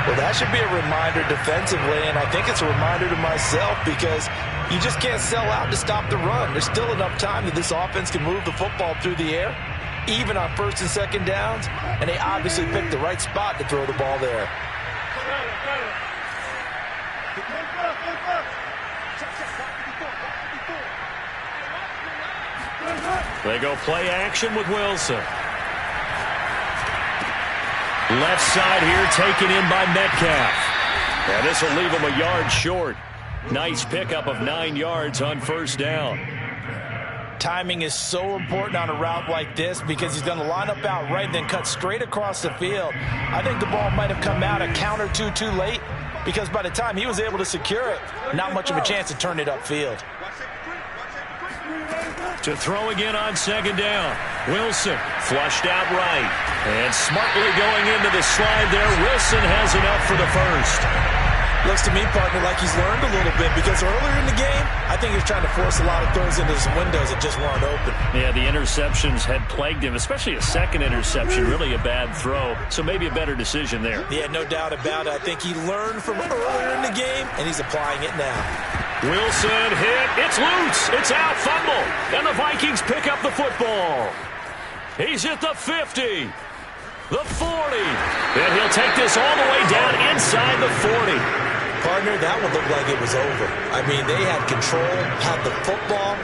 Well, that should be a reminder defensively, and I think it's a reminder to myself because you just can't sell out to stop the run. There's still enough time that this offense can move the football through the air, even on 1st and 2nd downs, and they obviously picked the right spot to throw the ball there. They go play action with Wilson. Left side here taken in by Metcalf. And this will leave him a yard short. Nice pickup of 9 yards on 1st down. Timing is so important on a route like this because he's going to line up out right and then cut straight across the field. I think the ball might have come out a count or two too late because by the time he was able to secure it, not much of a chance to turn it upfield. To throw again on second down. Wilson flushed out right. And smartly going into the slide there. Wilson has enough for the first. Looks to me, partner, like he's learned a little bit because earlier in the game, I think he was trying to force a lot of throws into some windows that just weren't open. Yeah, the interceptions had plagued him, especially a second interception, really a bad throw. So maybe a better decision there. Yeah, no doubt about it. I think he learned from earlier in the game, and he's applying it now. Wilson hit. It's loose. It's out. Fumble. And the Vikings pick up the football. He's at the 50. The 40. And he'll take this all the way down inside the 40. Partner, that one looked like it was over. I mean, they had control, had the football,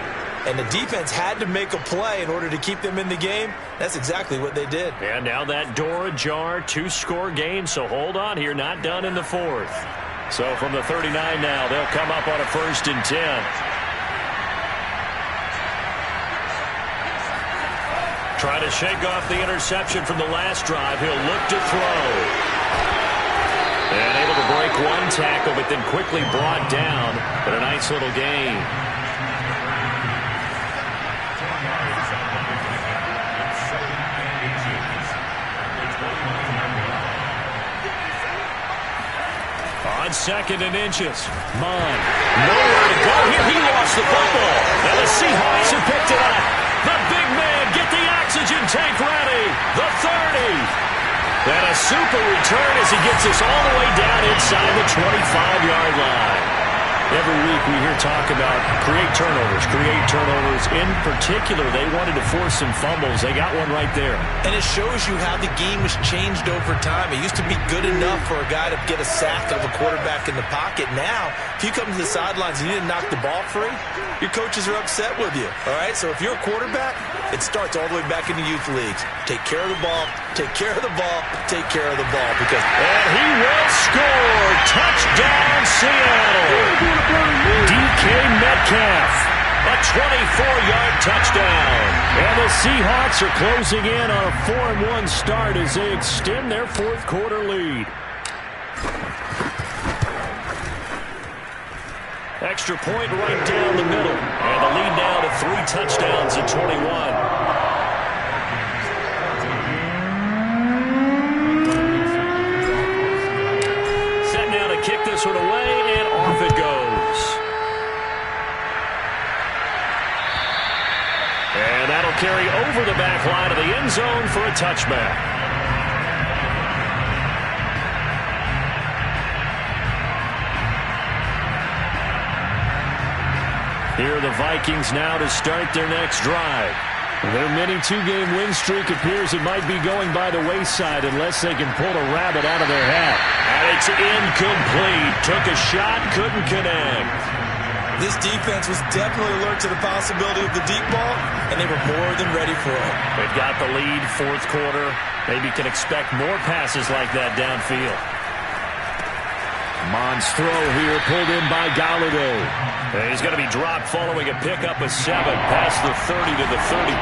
and the defense had to make a play in order to keep them in the game. That's exactly what they did. And now that door ajar, 2-score game, so hold on here, not done in the fourth. So from the 39 now, they'll come up on a 1st and 10. Try to shake off the interception from the last drive. He'll look to throw. And able to break one tackle, but then quickly brought down. But a nice little gain. On 2nd and inches. Mond. Nowhere to go here. He lost the football. And the Seahawks have picked it up. The big man, get the oxygen tank ready. The 30. And a super return as he gets us all the way down inside the 25-yard line. Every week we hear talk about create turnovers. In particular, they wanted to force some fumbles. They got one right there. And it shows you how the game has changed over time. It used to be good enough for a guy to get a sack of a quarterback in the pocket. Now, if you come to the sidelines and you didn't knock the ball free, your coaches are upset with you. All right? So if you're a quarterback, it starts all the way back in the youth leagues. Take care of the ball, take care of the ball, take care of the ball. And he will score. Touchdown, Seattle. DK Metcalf. A 24-yard touchdown. And the Seahawks are closing in on a 4-1 start as they extend their 4th quarter lead. Extra point right down the middle. And the lead now to 3 touchdowns at 21. Kick this one away, and off it goes. And that'll carry over the back line of the end zone for a touchback. Here are the Vikings now to start their next drive. Their mini 2-game win streak appears it might be going by the wayside unless they can pull a rabbit out of their hat. And it's incomplete. Took a shot, couldn't connect. This defense was definitely alert to the possibility of the deep ball, and they were more than ready for it. They've got the lead, 4th quarter. Maybe can expect more passes like that downfield. Mond's throw here pulled in by Galladay. And he's going to be dropped following a pickup of 7 past the 30 to the 32.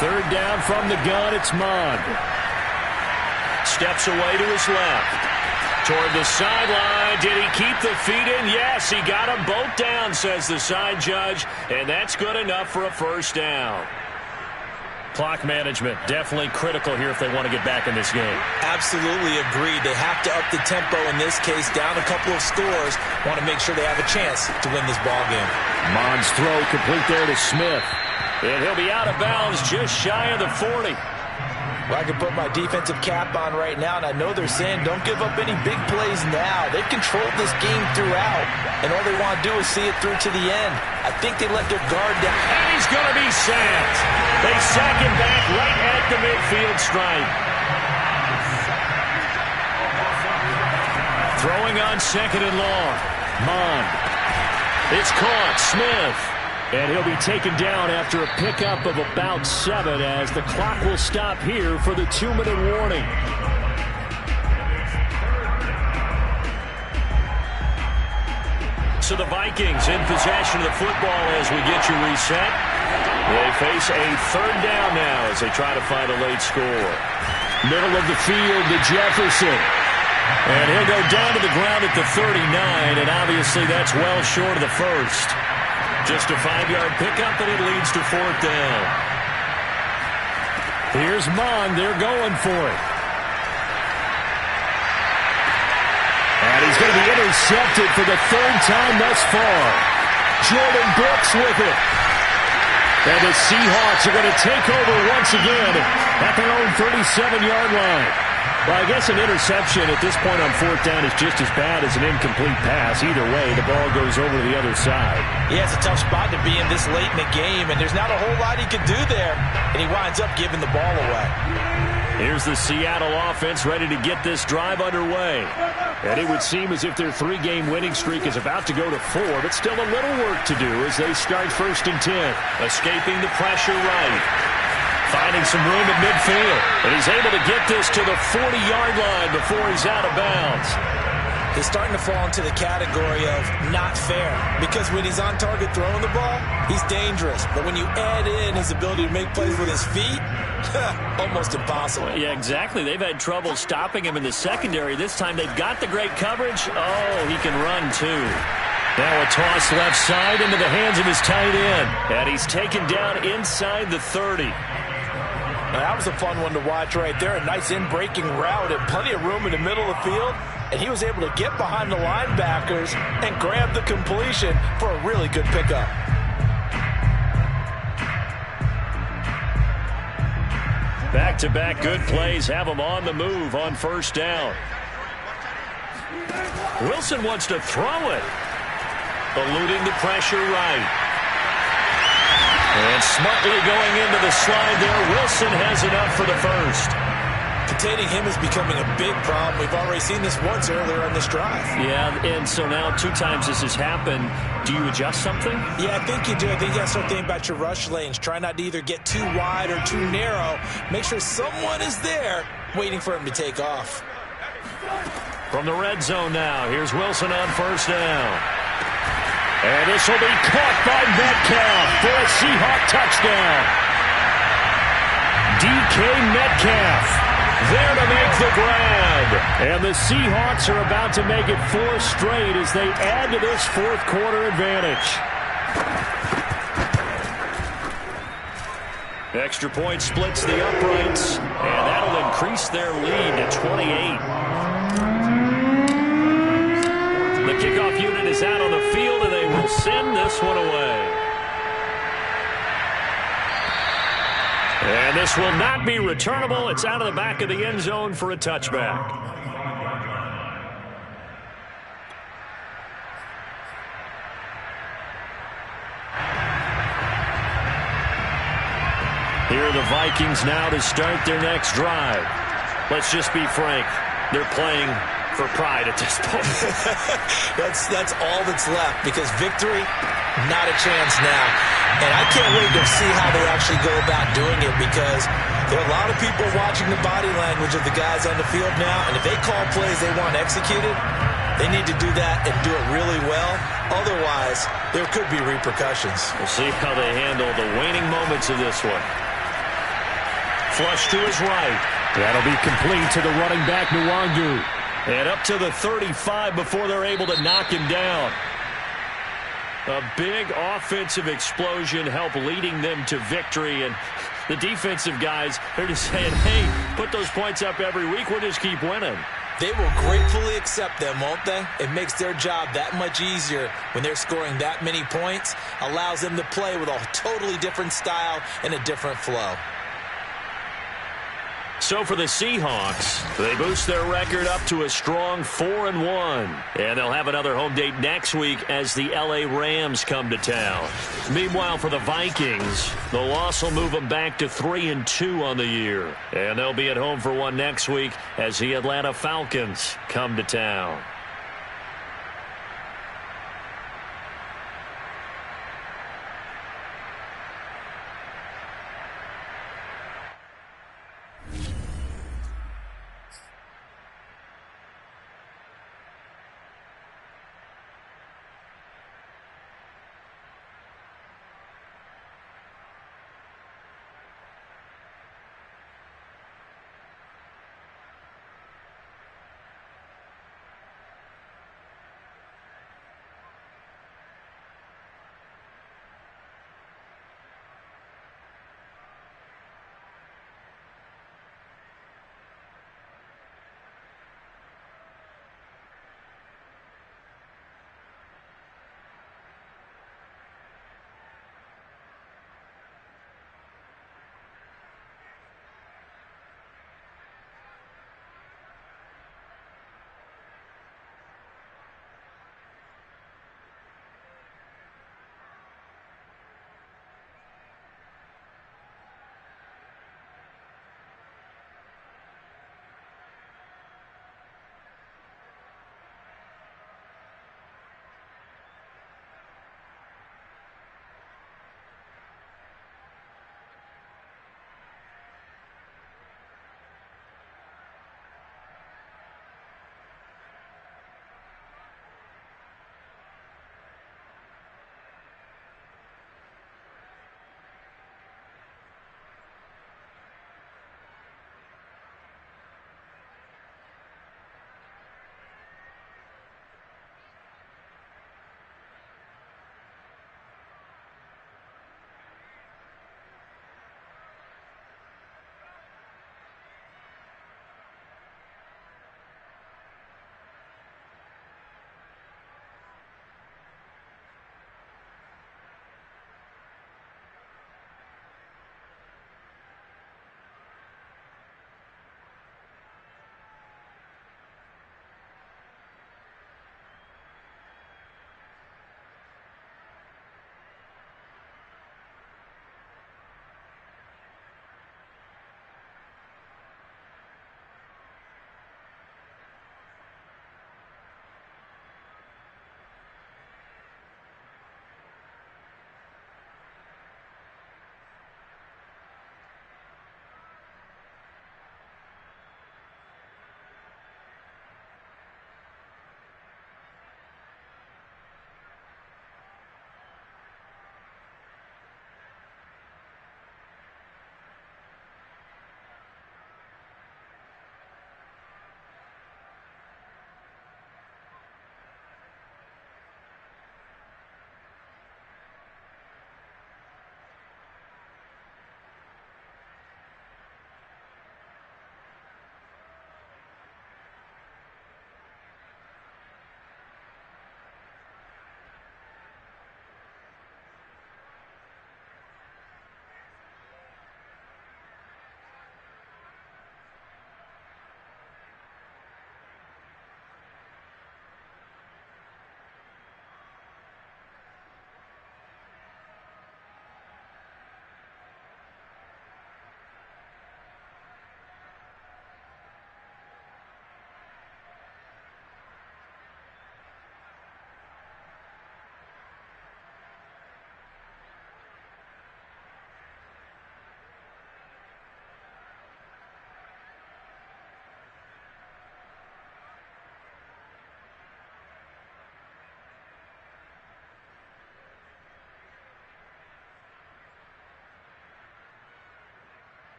3rd down from the gun, it's Mond. Steps away to his left. Toward the sideline. Did he keep the feet in? Yes, he got them both down, says the side judge. And that's good enough for a 1st down. Clock management, definitely critical here if they want to get back in this game. Absolutely agreed. They have to up the tempo in this case, down a couple of scores. Want to make sure they have a chance to win this ball game. Mond's throw complete there to Smith. And he'll be out of bounds just shy of the 40. Well, I can put my defensive cap on right now, and I know they're saying don't give up any big plays now. They've controlled this game throughout, and all they want to do is see it through to the end. I think they let their guard down. And he's going to be sacked. They sack him back right at the midfield stripe. Throwing on 2nd and long. Mond. It's caught. Smith. And he'll be taken down after a pickup of about 7 as the clock will stop here for the 2-minute warning. So the Vikings in possession of the football as we get you reset. They face a 3rd down now as they try to find a late score. Middle of the field to Jefferson. And he'll go down to the ground at the 39, and obviously that's well short of the first. Just a 5-yard pickup, and it leads to fourth down. Here's Mond. They're going for it. And he's going to be intercepted for the third time thus far. Jordan Brooks with it. And the Seahawks are going to take over once again at their own 37-yard line. Well, I guess an interception at this point on fourth down is just as bad as an incomplete pass. Either way, the ball goes over to the other side. Yeah, it's a tough spot to be in this late in the game, and there's not a whole lot he can do there. And he winds up giving the ball away. Here's the Seattle offense ready to get this drive underway. And it would seem as if their 3-game winning streak is about to go to 4, but still a little work to do as they start 1st and 10. Escaping the pressure right. Finding some room at midfield. And he's able to get this to the 40-yard line before he's out of bounds. He's starting to fall into the category of not fair, because when he's on target throwing the ball, he's dangerous. But when you add in his ability to make plays with his feet, almost impossible. Yeah, exactly. They've had trouble stopping him in the secondary. This time they've got the great coverage. Oh, he can run too. Now a toss left side into the hands of his tight end. And he's taken down inside the 30. Now, that was a fun one to watch right there. A nice in-breaking route and plenty of room in the middle of the field. And he was able to get behind the linebackers and grab the completion for a really good pickup. Back-to-back good plays have him on the move on first down. Wilson wants to throw it. Eluding the pressure right. And smartly going into the slide there. Wilson has enough for the first. Containing him is becoming a big problem. We've already seen this once earlier on this drive. Yeah, and so now 2 times this has happened. Do you adjust something? Yeah, I think you do. I think you got to start thinking about your rush lanes. Try not to either get too wide or too narrow. Make sure someone is there waiting for him to take off. From the red zone now, here's Wilson on first down. And this will be caught by Metcalf for a Seahawk touchdown. DK Metcalf there to make the grab. And the Seahawks are about to make it 4 straight as they add to this fourth quarter advantage. Extra point splits the uprights, and that'll increase their lead to 28. The kickoff unit is out on the field, and they will send this one away. And this will not be returnable. It's out of the back of the end zone for a touchback. Here are the Vikings now to start their next drive. Let's just be frank. They're playing for pride at this point. That's all that's left, because victory, not a chance now. And I can't wait to see how they actually go about doing it, because there are a lot of people watching the body language of the guys on the field now, and if they call plays they want executed, they need to do that and do it really well. Otherwise, there could be repercussions. We'll see how they handle the waning moments of this one. Flush to his right. That'll be complete to the running back, Nwangu. And up to the 35 before they're able to knock him down. A big offensive explosion helped leading them to victory. And the defensive guys, they're just saying, hey, put those points up every week. We'll just keep winning. They will gratefully accept them, won't they? It makes their job that much easier when they're scoring that many points. Allows them to play with a totally different style and a different flow. So for the Seahawks, they boost their record up to a strong 4-1. And they'll have another home date next week as the LA Rams come to town. Meanwhile, for the Vikings, the loss will move them back to 3-2 on the year. And they'll be at home for one next week as the Atlanta Falcons come to town.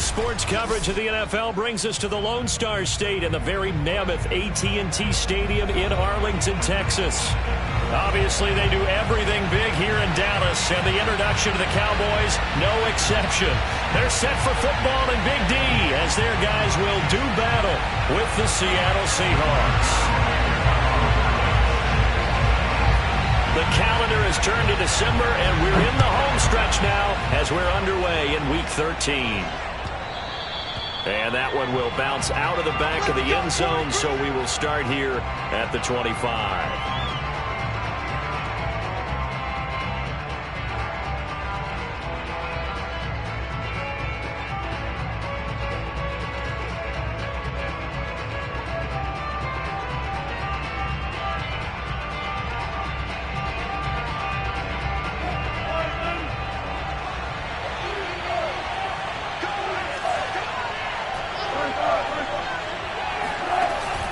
Sports coverage of the NFL brings us to the Lone Star State in the very mammoth AT&T Stadium in Arlington, Texas. Obviously, they do everything big here in Dallas, and the introduction to the Cowboys, no exception. They're set for football in Big D as their guys will do battle with the Seattle Seahawks. The calendar has turned to December, and we're in the home stretch now as we're underway in Week 13. And that one will bounce out of the back of the end zone, so we will start here at the 25.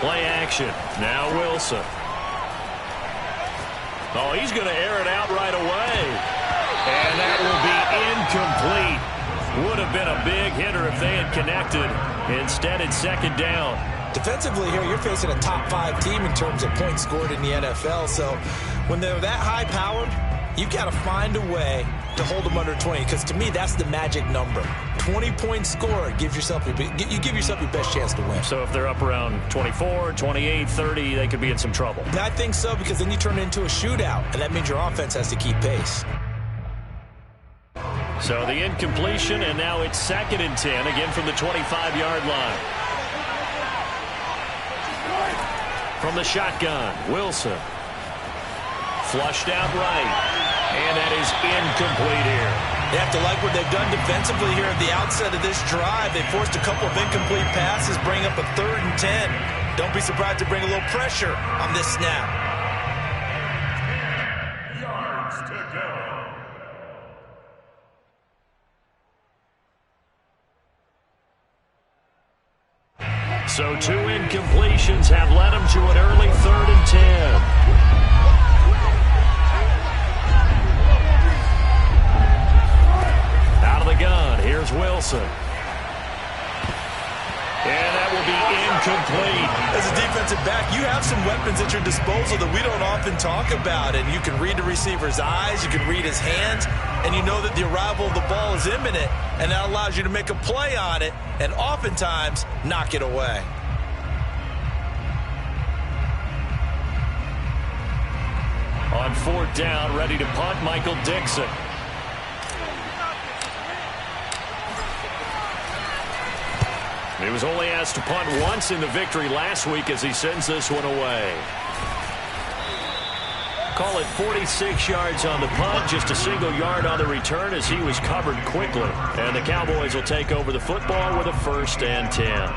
Play action. Now Wilson. Oh, he's going to air it out right away. And that will be incomplete. Would have been a big hitter if they had connected. Instead, it's second down. Defensively here, you're facing a top 5 team in terms of points scored in the NFL. So when they're that high-powered, you've got to find a way to hold them under 20, because to me, that's the magic number. 20-point score, you give yourself your best chance to win. So if they're up around 24, 28, 30, they could be in some trouble. I think so, because then you turn it into a shootout, and that means your offense has to keep pace. So the incompletion, and now it's 2nd and 10, again from the 25-yard line. From the shotgun, Wilson. Flushed out right. And that is incomplete here. They have to like what they've done defensively here at the outset of this drive. They forced a couple of incomplete passes, bring up a 3rd and 10. Don't be surprised to bring a little pressure on this snap. Yards to go. So 2 incompletions have led them to an early 3rd and 10. The gun. Here's Wilson. And that will be incomplete. As a defensive back, you have some weapons at your disposal that we don't often talk about. And you can read the receiver's eyes, you can read his hands, and you know that the arrival of the ball is imminent, and that allows you to make a play on it and oftentimes knock it away. On 4th down, ready to punt, Michael Dixon. He was only asked to punt once in the victory last week as he sends this one away. Call it 46 yards on the punt, just a single yard on the return as he was covered quickly. And the Cowboys will take over the football with a 1st and 10.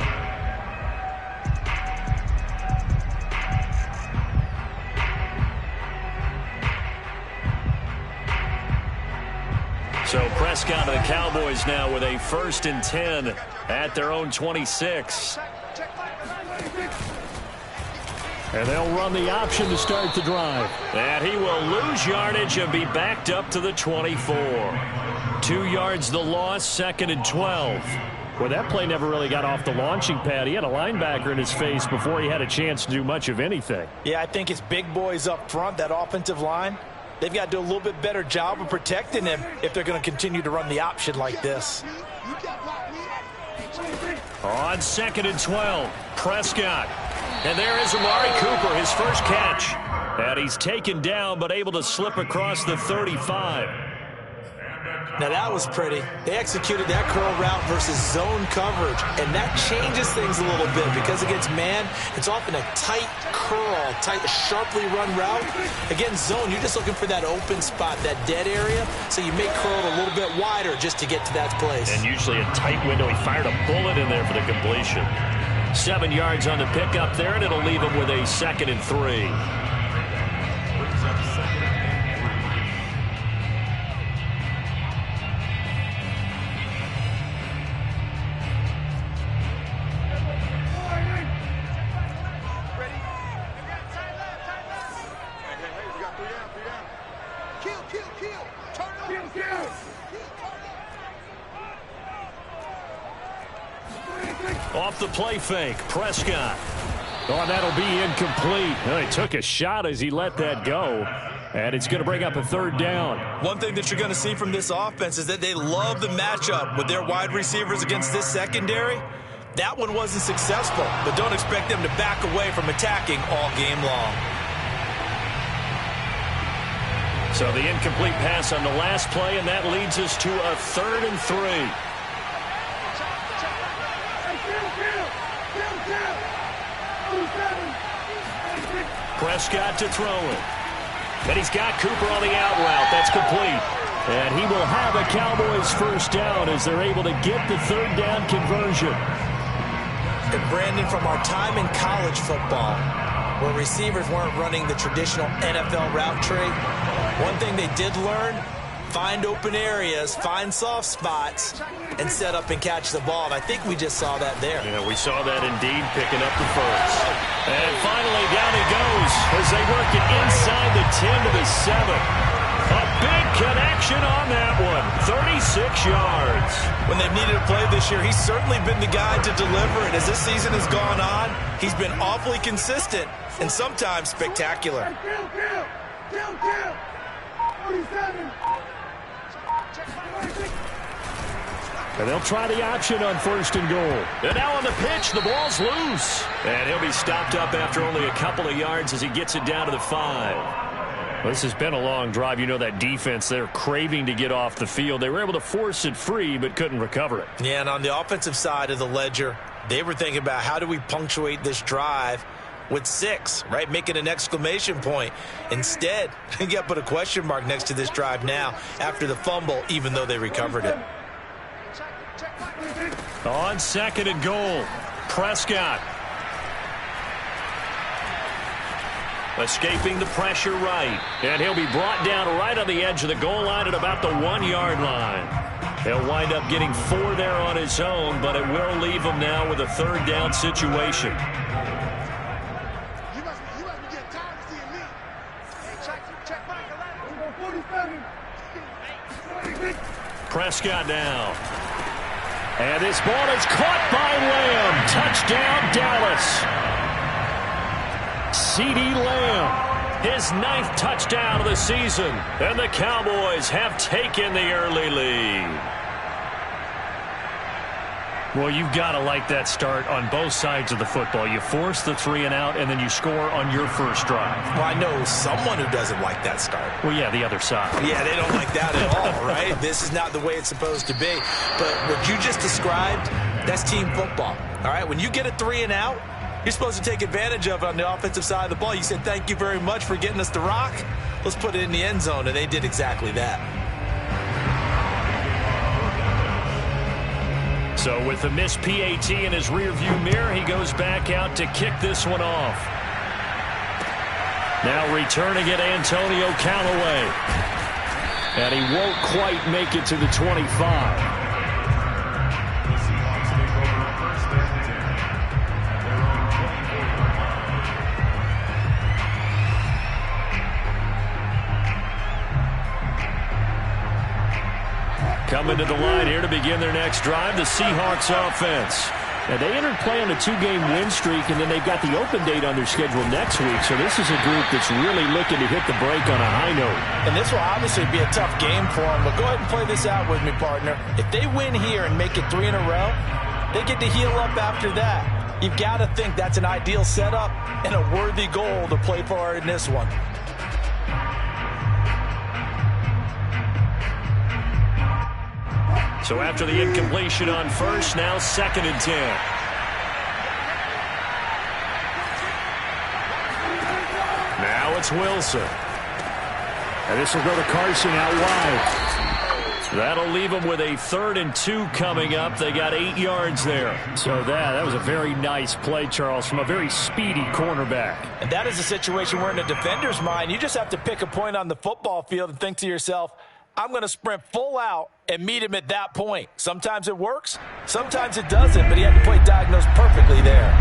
So Prescott and the Cowboys now with a 1st and 10 at their own 26. And they'll run the option to start the drive. And he will lose yardage and be backed up to the 24. 2 yards the loss, 2nd and 12. Well, that play never really got off the launching pad. He had a linebacker in his face before he had a chance to do much of anything. Yeah, I think it's big boys up front, that offensive line. They've got to do a little bit better job of protecting him if they're going to continue to run the option like this. On 2nd and 12, Prescott. And there is Amari Cooper, his first catch. And he's taken down but able to slip across the 35. Now that was pretty. They executed that curl route versus zone coverage, and that changes things a little bit because against man, it's often a tight curl, tight, sharply run route. Against zone, you're just looking for that open spot, that dead area, so you may curl it a little bit wider just to get to that place. And usually a tight window. He fired a bullet in there for the completion. 7 yards on the pickup there, and it'll leave him with a 2nd and 3. Off the play fake, Prescott. Oh, that'll be incomplete. Well, he took a shot as he let that go. And it's going to bring up a third down. One thing that you're going to see from this offense is that they love the matchup with their wide receivers against this secondary. That one wasn't successful, but don't expect them to back away from attacking all game long. So the incomplete pass on the last play, and that leads us to a 3rd and 3. Prescott to throw it. And he's got Cooper on the out route. That's complete. And he will have a Cowboys first down as they're able to get the 3rd down conversion. And Brandon, from our time in college football, where receivers weren't running the traditional NFL route tree, one thing they did learn, find open areas, find soft spots, and set up and catch the ball. And I think we just saw that there. Yeah, we saw that indeed, picking up the first. And finally, down he goes as they work it inside the 10 to the 7. A big connection on that one. 36 yards. When they've needed a play this year, he's certainly been the guy to deliver it. As this season has gone on, he's been awfully consistent and sometimes spectacular. And they'll try the option on 1st and goal. And now on the pitch, the ball's loose. And he'll be stopped up after only a couple of yards as he gets it down to the 5. Well, this has been a long drive. You know that defense, they're craving to get off the field. They were able to force it free, but couldn't recover it. Yeah, and on the offensive side of the ledger, they were thinking about how do we punctuate this drive with 6, right? Making an exclamation point. Instead, you got to put a question mark next to this drive now after the fumble, even though they recovered it. On 2nd and goal, Prescott. Escaping the pressure right. And he'll be brought down right on the edge of the goal line at about the 1-yard line. He'll wind up getting 4 there on his own, but it will leave him now with a 3rd down situation. Prescott now. And this ball is caught by Lamb. Touchdown, Dallas. CeeDee Lamb, his 9th touchdown of the season. And the Cowboys have taken the early lead. Well, you've got to like that start on both sides of the football. You force the 3 and out, and then you score on your first drive. Well, I know someone who doesn't like that start. Well, yeah, the other side. Yeah, they don't like that at all, right? This is not the way it's supposed to be. But what you just described, that's team football, all right? When you get a 3 and out, you're supposed to take advantage of it on the offensive side of the ball. You said, thank you very much for getting us the rock. Let's put it in the end zone, and they did exactly that. So with the missed PAT in his rearview mirror, he goes back out to kick this one off. Now returning it, Antonio Callaway. And he won't quite make it to the 25. Coming to the line here to begin their next drive, the Seahawks offense. Now, they entered play on a 2-game win streak, and then they've got the open date on their schedule next week. So this is a group that's really looking to hit the break on a high note. And this will obviously be a tough game for them, but go ahead and play this out with me, partner. If they win here and make it 3 in a row, they get to heal up after that. You've got to think that's an ideal setup and a worthy goal to play for in this one. So after the incompletion on 1st, now 2nd and 10. Now it's Wilson. And this will go to Carson out wide. That'll leave them with a 3rd and 2 coming up. They got 8 yards there. So that was a very nice play, Charles, from a very speedy cornerback. And that is a situation where in a defender's mind, you just have to pick a point on the football field and think to yourself, I'm going to sprint full out and meet him at that point. Sometimes it works, sometimes it doesn't, but he had to play diagnosed perfectly there.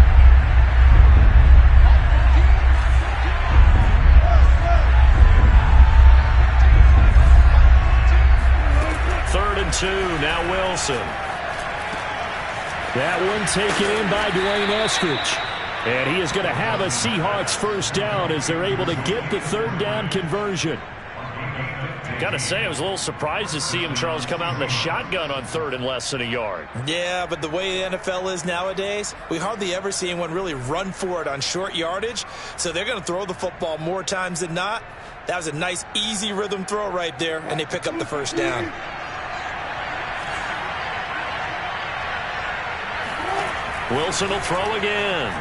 Third and 2, now Wilson. That one taken in by Dwayne Eskridge. And he is going to have a Seahawks first down as they're able to get the third down conversion. Got to say, I was a little surprised to see him, Charles, come out in the shotgun on third and less than a yard. Yeah, but the way the NFL is nowadays, we hardly ever see anyone really run for it on short yardage. So they're going to throw the football more times than not. That was a nice, easy rhythm throw right there, and they pick up the first down. Wilson will throw again.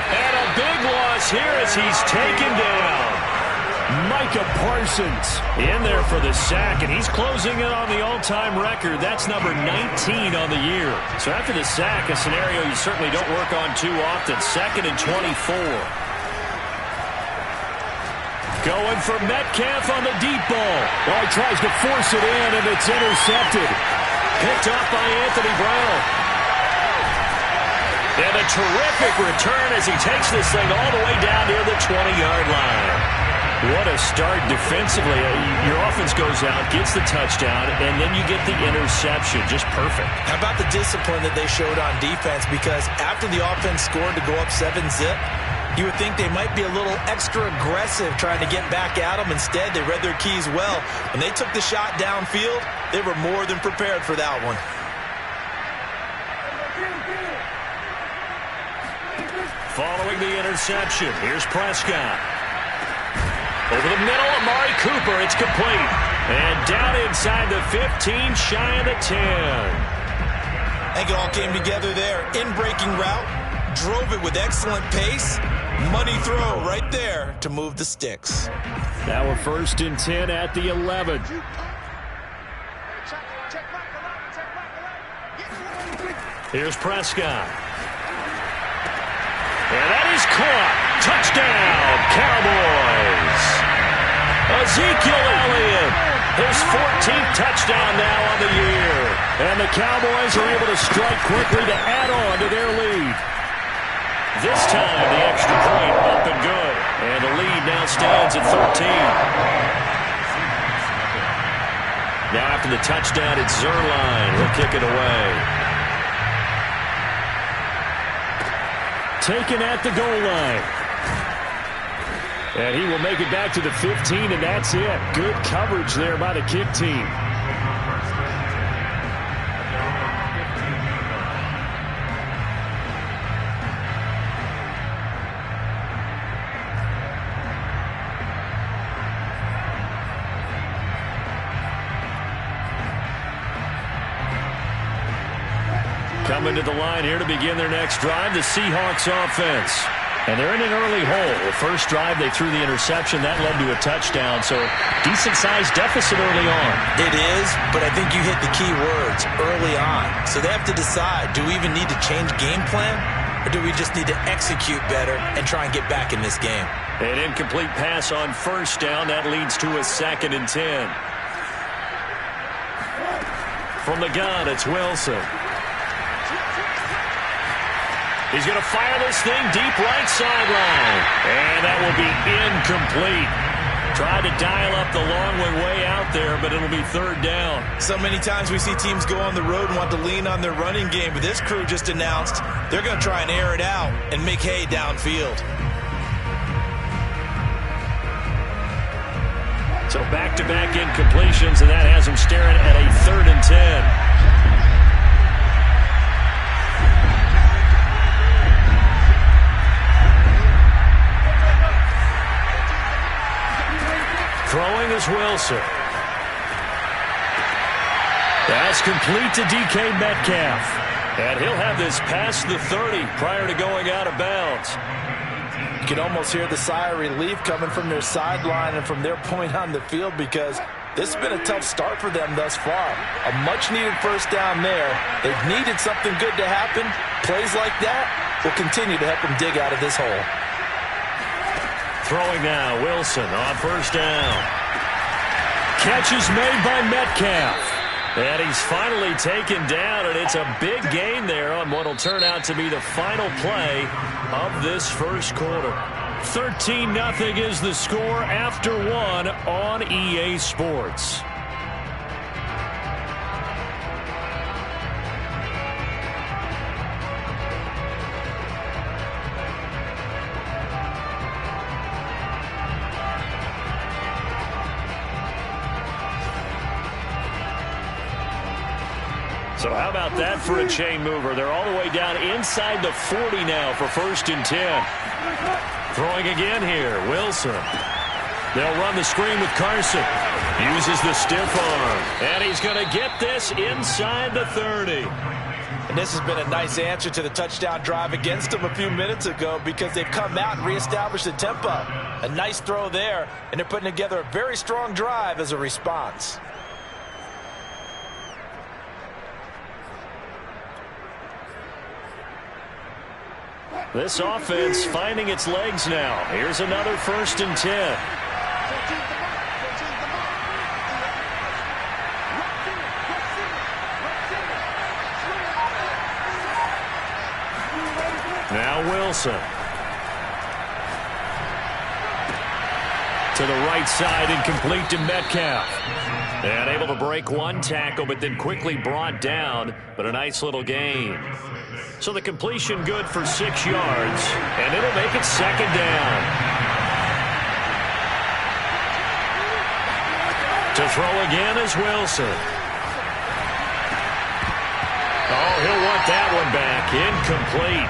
And a big loss here as he's taken down. Micah Parsons in there for the sack, and he's closing in on the all-time record. That's number 19 on the year. So after the sack, a scenario you certainly don't work on too often. 2nd and 24. Going for Metcalf on the deep ball. Well, he tries to force it in, and it's intercepted. Picked up by Anthony Brown. And a terrific return as he takes this thing all the way down near the 20-yard line. What a start defensively. Your offense goes out, gets the touchdown, and then you get the interception. Just perfect. How about the discipline that they showed on defense? Because after the offense scored to go up 7-0, you would think they might be a little extra aggressive trying to get back at them. Instead, they read their keys well. When they took the shot downfield, they were more than prepared for that one. Following the interception, here's Prescott. Over the middle, Amari Cooper, it's complete. And down inside the 15, shy of the 10. I think it all came together there. In-breaking route, drove it with excellent pace. Money throw right there to move the sticks. Now we're 1st and 10 at the 11. Here's Prescott. And that is caught. Touchdown, Cowboys. Ezekiel Elliott, his 14th touchdown now on the year. And the Cowboys are able to strike quickly to add on to their lead. This time, the extra point up and good. And the lead now stands at 13. Now after the touchdown, it's Zuerlein. He'll kick it away. Taken at the goal line. And he will make it back to the 15, and that's it. Good coverage there by the kick team. Coming to the line here to begin their next drive, the Seahawks offense. And they're in an early hole. The first drive, they threw the interception. That led to a touchdown, so decent-sized deficit early on. It is, but I think you hit the key words, early on. So they have to decide, do we even need to change game plan, or do we just need to execute better and try and get back in this game? An incomplete pass on first down. That leads to a 2nd and 10. From the gun, it's Wilson. He's going to fire this thing deep right sideline. And that will be incomplete. Tried to dial up the long way out there, but it'll be 3rd down. So many times we see teams go on the road and want to lean on their running game, but this crew just announced they're going to try and air it out and make hay downfield. So back-to-back incompletions, and that has them staring at a 3rd and 10. Throwing is Wilson. That's complete to DK Metcalf. And he'll have this past the 30 prior to going out of bounds. You can almost hear the sigh of relief coming from their sideline and from their point on the field, because this has been a tough start for them thus far. A much-needed first down there. They've needed something good to happen. Plays like that will continue to help them dig out of this hole. Throwing now, Wilson on first down. Catch is made by Metcalf. And he's finally taken down, and it's a big gain there on what will turn out to be the final play of this first quarter. 13-0 is the score after one on EA Sports. So how about that for a chain mover? They're all the way down inside the 40 now for 1st and 10. Throwing again here, Wilson. They'll run the screen with Carson. Uses the stiff arm. And he's going to get this inside the 30. And this has been a nice answer to the touchdown drive against them a few minutes ago because they've come out and reestablished the tempo. A nice throw there, and they're putting together a very strong drive as a response. This offense finding its legs now. Here's another 1st and 10. Now Wilson. To the right side and complete to Metcalf. And able to break one tackle, but then quickly brought down. But a nice little gain. So the completion good for 6 yards. And it'll make it 2nd down. To throw again is Wilson. Oh, he'll want that one back. Incomplete.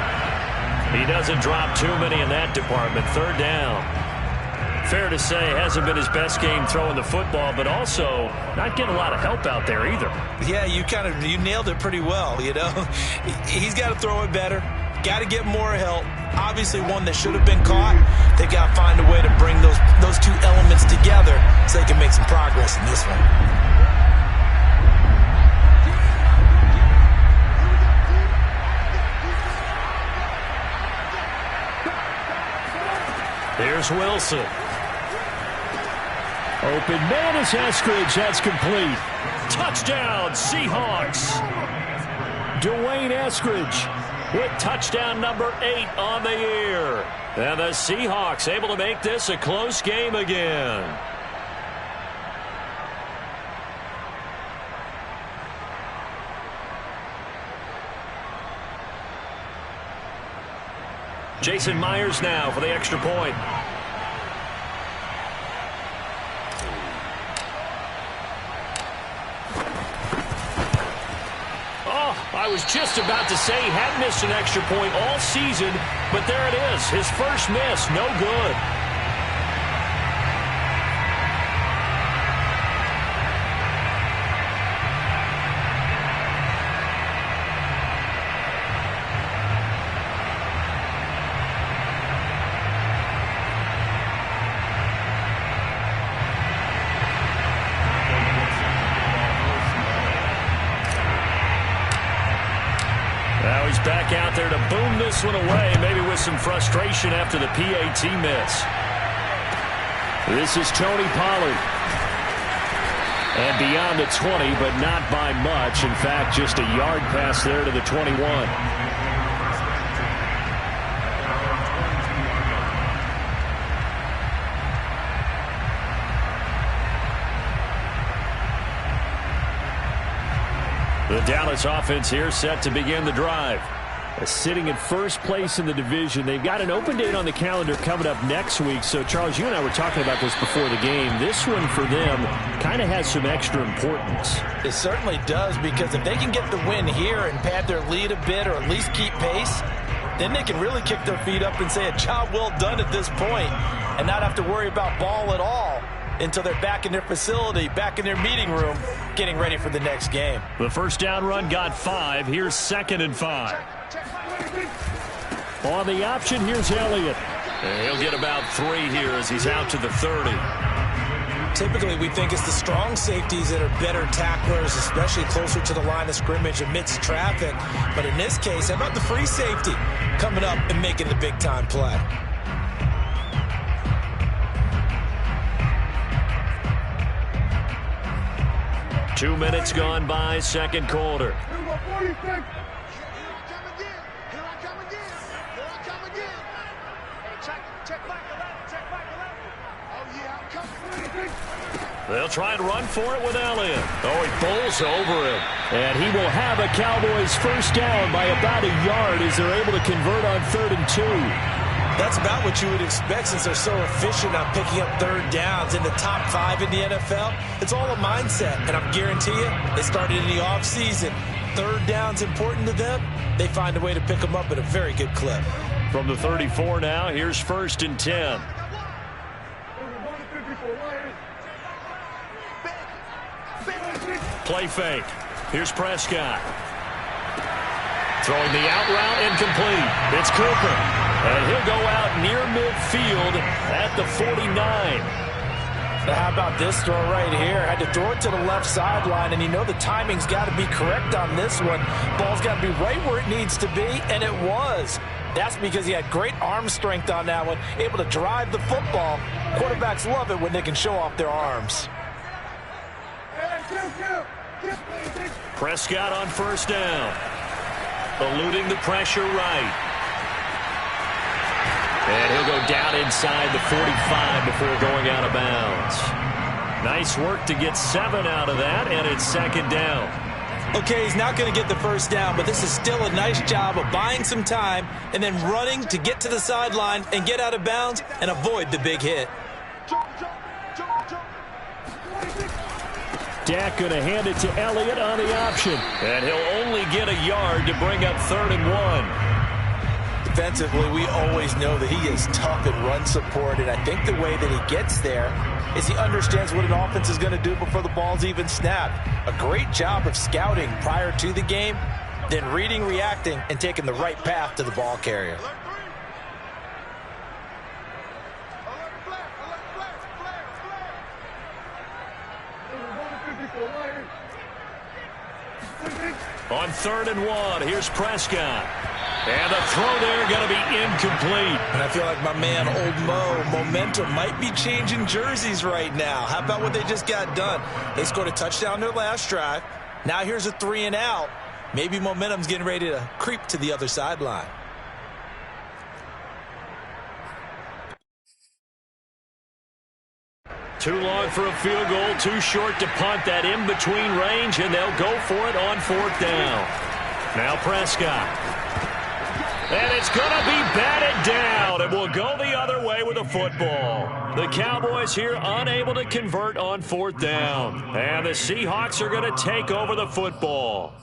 He doesn't drop too many in that department. 3rd down. Fair to say, hasn't been his best game throwing the football, but also not getting a lot of help out there either. Yeah, you nailed it pretty well, you know. He's got to throw it better. Got to get more help. Obviously one that should have been caught. They got to find a way to bring those two elements together so they can make some progress in this one. Here's Wilson. Open man is Eskridge. That's complete. Touchdown, Seahawks. Dwayne Eskridge with touchdown number 8 on the year. And the Seahawks able to make this a close game again. Jason Myers now for the extra point. Oh, I was just about to say he had missed an extra point all season, but there it is. His first miss, no good. Back out there to boom this one away, maybe with some frustration after the PAT miss. This is Tony Pollard. And beyond the 20, but not by much. In fact, just a yard pass there to the 21. The Dallas offense here set to begin the drive. Sitting in first place in the division. They've got an open date on the calendar coming up next week. So, Charles, you and I were talking about this before the game. This one for them kind of has some extra importance. It certainly does, because if they can get the win here and pad their lead a bit or at least keep pace, then they can really kick their feet up and say a job well done at this point and not have to worry about ball at all until they're back in their facility, back in their meeting room, getting ready for the next game. The first down run got 5. Here's 2nd and 5. On the option, here's Elliott. And he'll get about 3 here as he's out to the 30. Typically, we think it's the strong safeties that are better tacklers, especially closer to the line of scrimmage amidst traffic. But in this case, how about the free safety coming up and making the big-time play? Two minutes gone by, second quarter. They'll try and run for it with Elliott. Oh, he bowls over him. And he will have a Cowboys first down by about a yard as they're able to convert on 3rd and 2. That's about what you would expect since they're so efficient on picking up 3rd downs in the top 5 in the NFL. It's all a mindset, and I guarantee you, they started in the offseason third down's important to them, they find a way to pick them up at a very good clip. From the 34 now, here's 1st and 10. Play fake. Here's Prescott. Throwing the out route, incomplete. It's Cooper. And he'll go out near midfield at the 49. Now how about this throw right here? Had to throw it to the left sideline, and you know the timing's got to be correct on this one. Ball's got to be right where it needs to be, and it was. That's because he had great arm strength on that one, able to drive the football. Quarterbacks love it when they can show off their arms. Prescott on 1st down. Eluding the pressure right. And he'll go down inside the 45 before going out of bounds. Nice work to get 7 out of that, and it's 2nd down. Okay, he's not going to get the 1st down, but this is still a nice job of buying some time and then running to get to the sideline and get out of bounds and avoid the big hit. Dak going to hand it to Elliott on the option. And he'll only get a yard to bring up 3rd and 1. Defensively, we always know that he is tough in run support, and I think the way that he gets there is he understands what an offense is going to do before the ball's even snapped. A great job of scouting prior to the game, then reading, reacting, and taking the right path to the ball carrier. On 3rd and 1, here's Prescott. And the throw there going to be incomplete. And I feel like my man, Old Mo, momentum might be changing jerseys right now. How about what they just got done? They scored a touchdown their last drive. Now here's a 3 and out. Maybe momentum's getting ready to creep to the other sideline. Too long for a field goal, too short to punt. That in-between range, and they'll go for it on 4th down. Now Prescott. And it's going to be batted down, and will go the other way with the football. The Cowboys here unable to convert on 4th down. And the Seahawks are going to take over the football.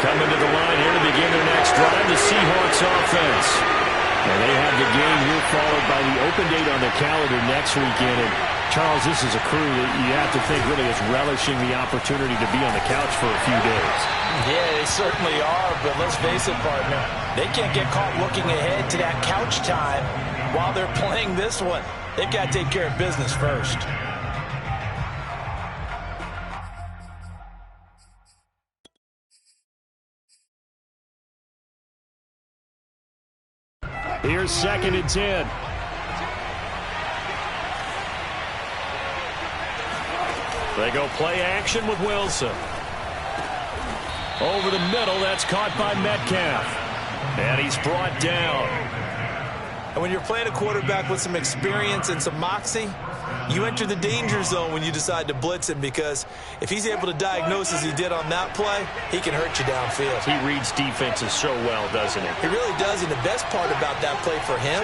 Coming to the line here to begin their next drive, the Seahawks offense. And they have the game here followed by the open date on the calendar next weekend. And Charles, this is a crew that you have to think really is relishing the opportunity to be on the couch for a few days. Yeah, they certainly are, but let's face it, partner. They can't get caught looking ahead to that couch time while they're playing this one. They've got to take care of business first. Here's 2nd and 10. They go play action with Wilson. Over the middle, that's caught by Metcalf. And he's brought down. And when you're playing a quarterback with some experience and some moxie, you enter the danger zone when you decide to blitz him, because if he's able to diagnose as he did on that play, he can hurt you downfield. He reads defenses so well, doesn't he? He really does, and the best part about that play for him,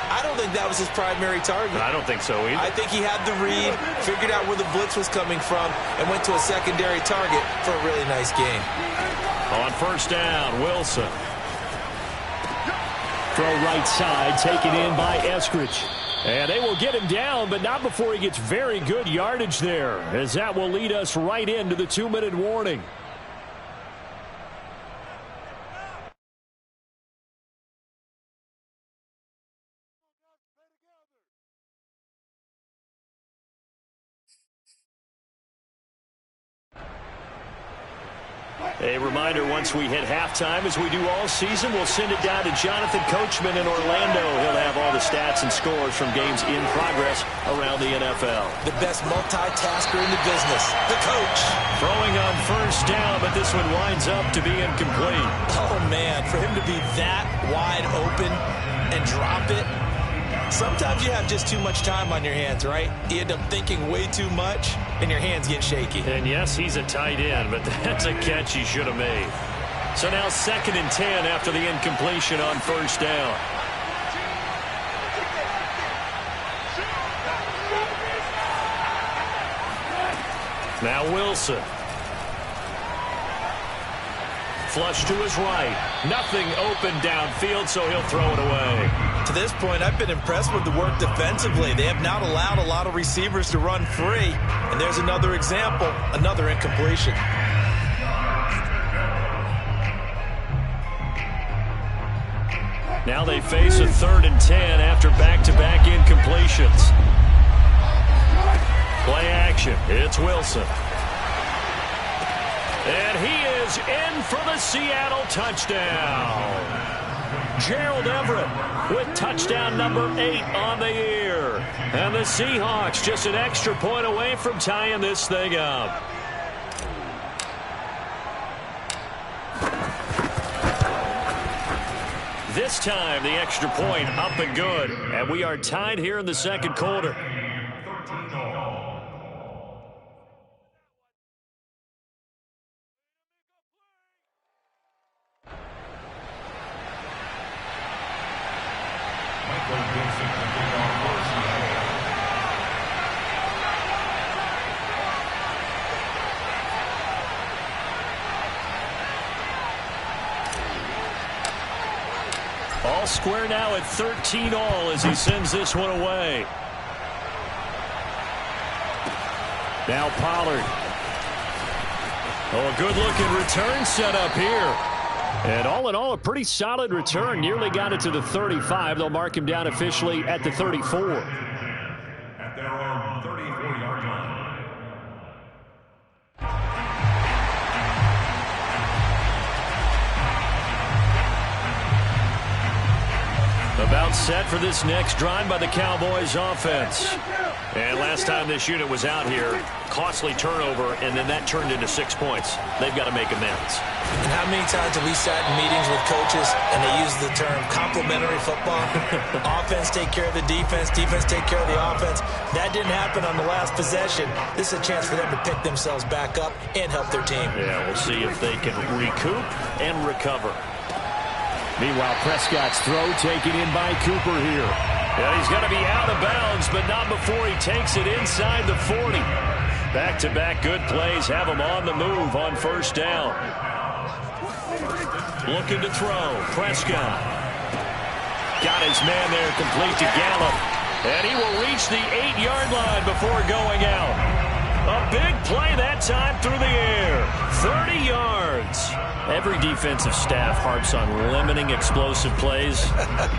I don't think that was his primary target. I don't think so either. I think he had the read, figured out where the blitz was coming from, and went to a secondary target for a really nice game. On 1st down, Wilson. Throw right side, taken in by Eskridge. And they will get him down, but not before he gets very good yardage there, as that will lead us right into the 2-minute warning. A reminder, once we hit halftime, as we do all season, we'll send it down to Jonathan Coachman in Orlando. He'll have all the stats and scores from games in progress around the NFL. The best multitasker in the business, the coach. Throwing on 1st down, but this one winds up to be incomplete. Oh, man, for him to be that wide open and drop it. Sometimes you have just too much time on your hands, right? You end up thinking way too much, and your hands get shaky. And yes, he's a tight end, but that's a catch he should have made. So now 2nd and 10 after the incompletion on 1st down. Now Wilson. Flush to his right. Nothing open downfield, so he'll throw it away. To this point, I've been impressed with the work defensively. They have not allowed a lot of receivers to run free. And there's another example, another incompletion. Now they face a 3rd and 10 after back-to-back incompletions. Play action. It's Wilson. And he is in for the Seattle touchdown. Gerald Everett with touchdown number 8 on the year. And the Seahawks just an extra point away from tying this thing up. This time, the extra point up and good. And we are tied here in the second quarter. All square now at 13 all as he sends this one away. Now Pollard. Oh, a good-looking return set up here. And all in all, a pretty solid return. Nearly got it to the 35. They'll mark him down officially at the 34. At their own 34-yard line. About set for this next drive by the Cowboys offense. And last time this unit was out here, costly turnover, and then that turned into 6 points. They've got to make amends. And how many times have we sat in meetings with coaches and they use the term complementary football? Offense take care of the defense, defense take care of the offense. That didn't happen on the last possession. This is a chance for them to pick themselves back up and help their team. Yeah, we'll see if they can recoup and recover. Meanwhile, Prescott's throw taken in by Cooper here. Yeah, he's going to be out of bounds, but not before he takes it inside the 40. Back-to-back good plays have him on the move on first down. Looking to throw. Prescott. Got his man there complete to Gallup. And he will reach the 8-yard line before going out. A big play that time through the air. 30 yards. Every defensive staff harps on limiting explosive plays.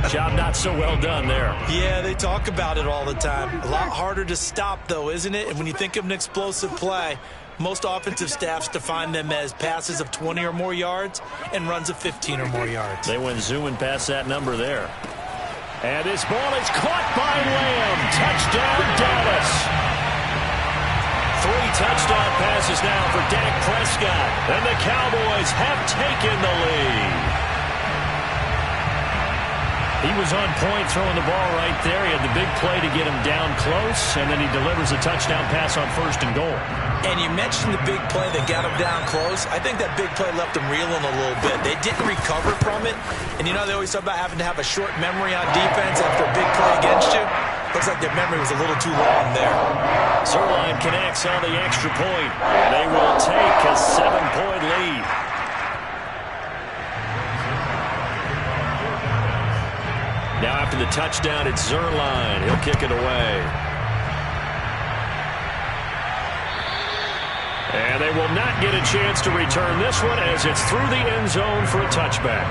Job not so well done there. Yeah, they talk about it all the time. A lot harder to stop, though, isn't it? And when you think of an explosive play, most offensive staffs define them as passes of 20 or more yards and runs of 15 or more yards. They went zooming past that number there. And this ball is caught by Lamb. Touchdown, Dallas. 3 touchdown passes now for Dak Prescott. And the Cowboys have taken the lead. He was on point throwing the ball right there. He had the big play to get him down close, and then he delivers a touchdown pass on 1st and goal. And you mentioned the big play that got him down close. I think that big play left him reeling a little bit. They didn't recover from it. And you know they always talk about having to have a short memory on defense after a big play against you. Looks like their memory was a little too long there. Zuerlein connects on the extra point, and they will take a 7-point lead. Now after the touchdown, it's Zuerlein. He'll kick it away. And they will not get a chance to return this one as it's through the end zone for a touchback.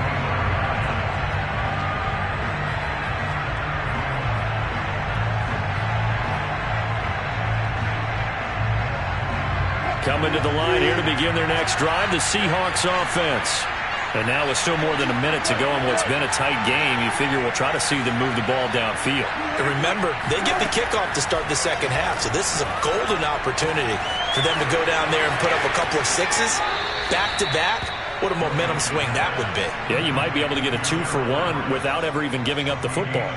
Coming to the line here to begin their next drive, the Seahawks offense. And now with still more than a minute to go in what's been a tight game, you figure we'll try to see them move the ball downfield. And remember, they get the kickoff to start the second half, so this is a golden opportunity for them to go down there and put up a couple of sixes back-to-back. What a momentum swing that would be. Yeah, you might be able to get a 2-for-1 without ever even giving up the football.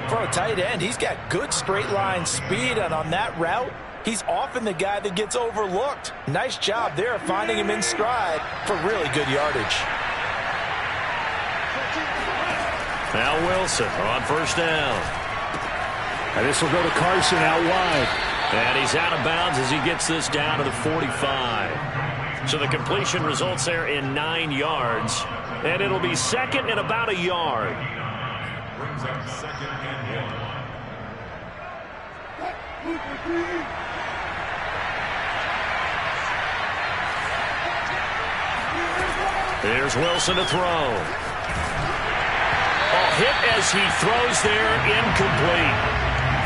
For a tight end, he's got good straight-line speed, and on that route, he's often the guy that gets overlooked. Nice job there finding him in stride for really good yardage. Now Wilson on first down. And this will go to Carson out wide. And he's out of bounds as he gets this down to the 45. So the completion results there in 9 yards. And it'll be second and about a yard. Brings up second and 1. Here's Wilson to throw. Hit as he throws there, incomplete.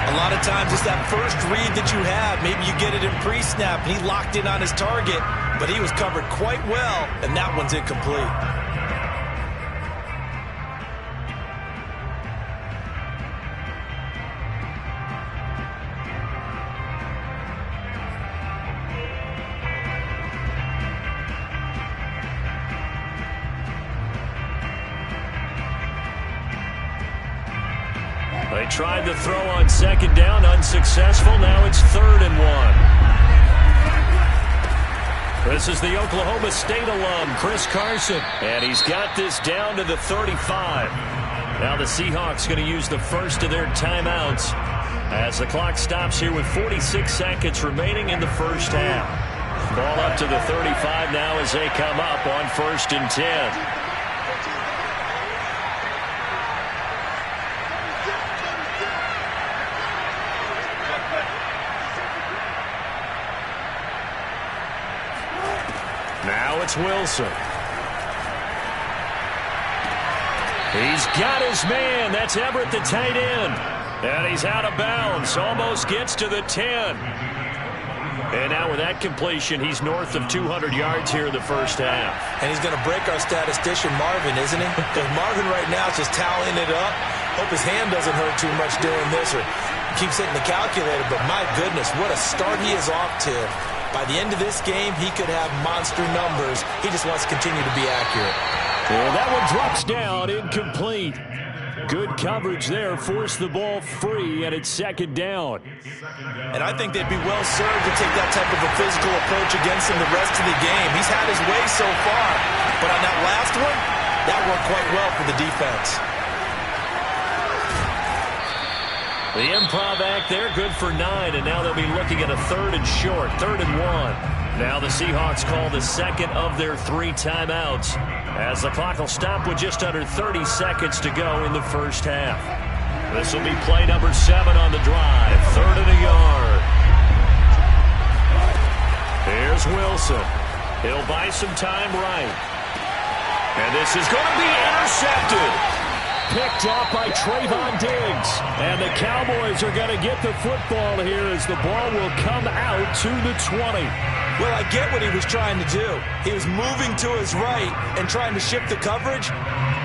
A lot of times it's that first read that you have. Maybe you get it in pre-snap, and he locked in on his target, but he was covered quite well, and that one's incomplete. They tried to throw on second down, unsuccessful. Now it's 3rd and 1. This is the Oklahoma State alum, Chris Carson. And he's got this down to the 35. Now the Seahawks going to use the first of their timeouts as the clock stops here with 46 seconds remaining in the first half. Ball up to the 35 now as they come up on 1st and 10. Now it's Wilson. He's got his man. That's Everett, the tight end. And he's out of bounds. Almost gets to the 10. And now with that completion, he's north of 200 yards here in the first half. And he's going to break our statistician, Marvin, isn't he? Because Marvin right now is just tallying it up. Hope his hand doesn't hurt too much doing this or keeps hitting the calculator. But my goodness, what a start he is off to. By the end of this game, he could have monster numbers. He just wants to continue to be accurate. Well, that one drops down, incomplete. Good coverage there, forced the ball free, and it's 2nd down. And I think they'd be well served to take that type of a physical approach against him the rest of the game. He's had his way so far, but on that last one, that worked quite well for the defense. The improv act there, good for 9, and now they'll be looking at a 3rd and short, 3rd and 1. Now the Seahawks call the second of their 3 timeouts as the clock will stop with just under 30 seconds to go in the first half. This will be play number 7 on the drive, 3rd and a yard. Here's Wilson. He'll buy some time right. And this is going to be intercepted. Picked off by Trayvon Diggs. And the Cowboys are going to get the football here as the ball will come out to the 20. Well, I get what he was trying to do. He was moving to his right and trying to shift the coverage,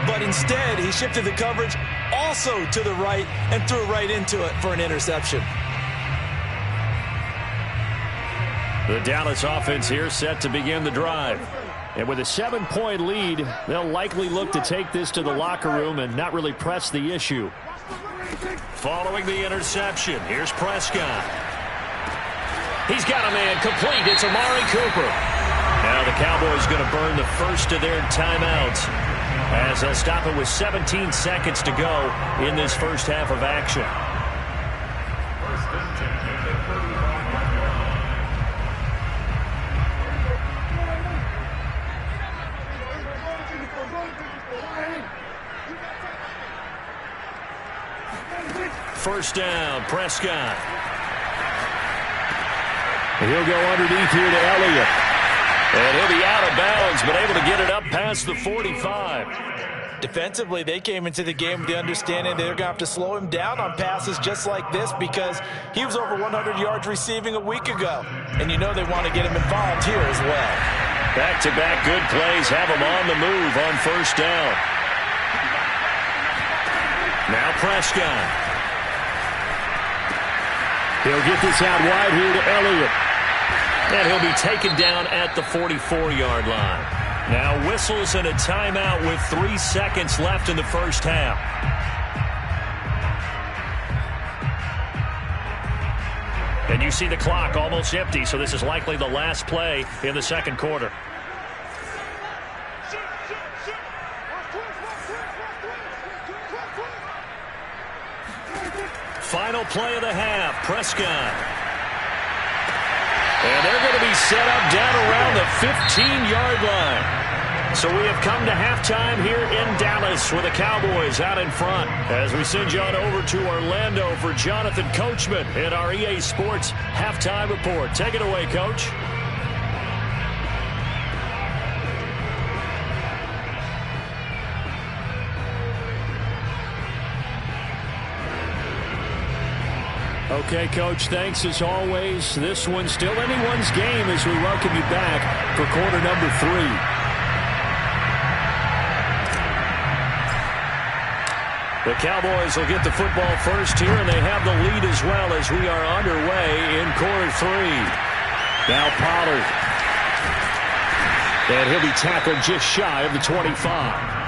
but instead he shifted the coverage also to the right and threw right into it for an interception. The Dallas offense here set to begin the drive. And with a 7-point lead, they'll likely look to take this to the locker room and not really press the issue. Following the interception, here's Prescott. He's got a man complete. It's Amari Cooper. Now the Cowboys going to burn the first of their timeouts as they'll stop it with 17 seconds to go in this first half of action. First down, Prescott. He'll go underneath here to Elliott. And he'll be out of bounds, but able to get it up past the 45. Defensively, they came into the game with the understanding they're going to have to slow him down on passes just like this because he was over 100 yards receiving a week ago. And you know they want to get him involved here as well. Back-to-back good plays have him on the move on first down. Now Prescott. He'll get this out wide here to Elliott. And he'll be taken down at the 44-yard line. Now whistles and a timeout with 3 seconds left in the first half. And you see the clock almost empty, so this is likely the last play in the second quarter. Final play of the half, Prescott. And they're going to be set up down around the 15-yard line. So we have come to halftime here in Dallas with the Cowboys out in front. As we send you on over to Orlando for Jonathan Coachman in our EA Sports Halftime Report. Take it away, Coach. Okay, Coach, thanks as always. This one's still anyone's game as we welcome you back for quarter number 3. The Cowboys will get the football first here, and they have the lead as well as we are underway in quarter 3. Now Pollard. And he'll be tackled just shy of the 25.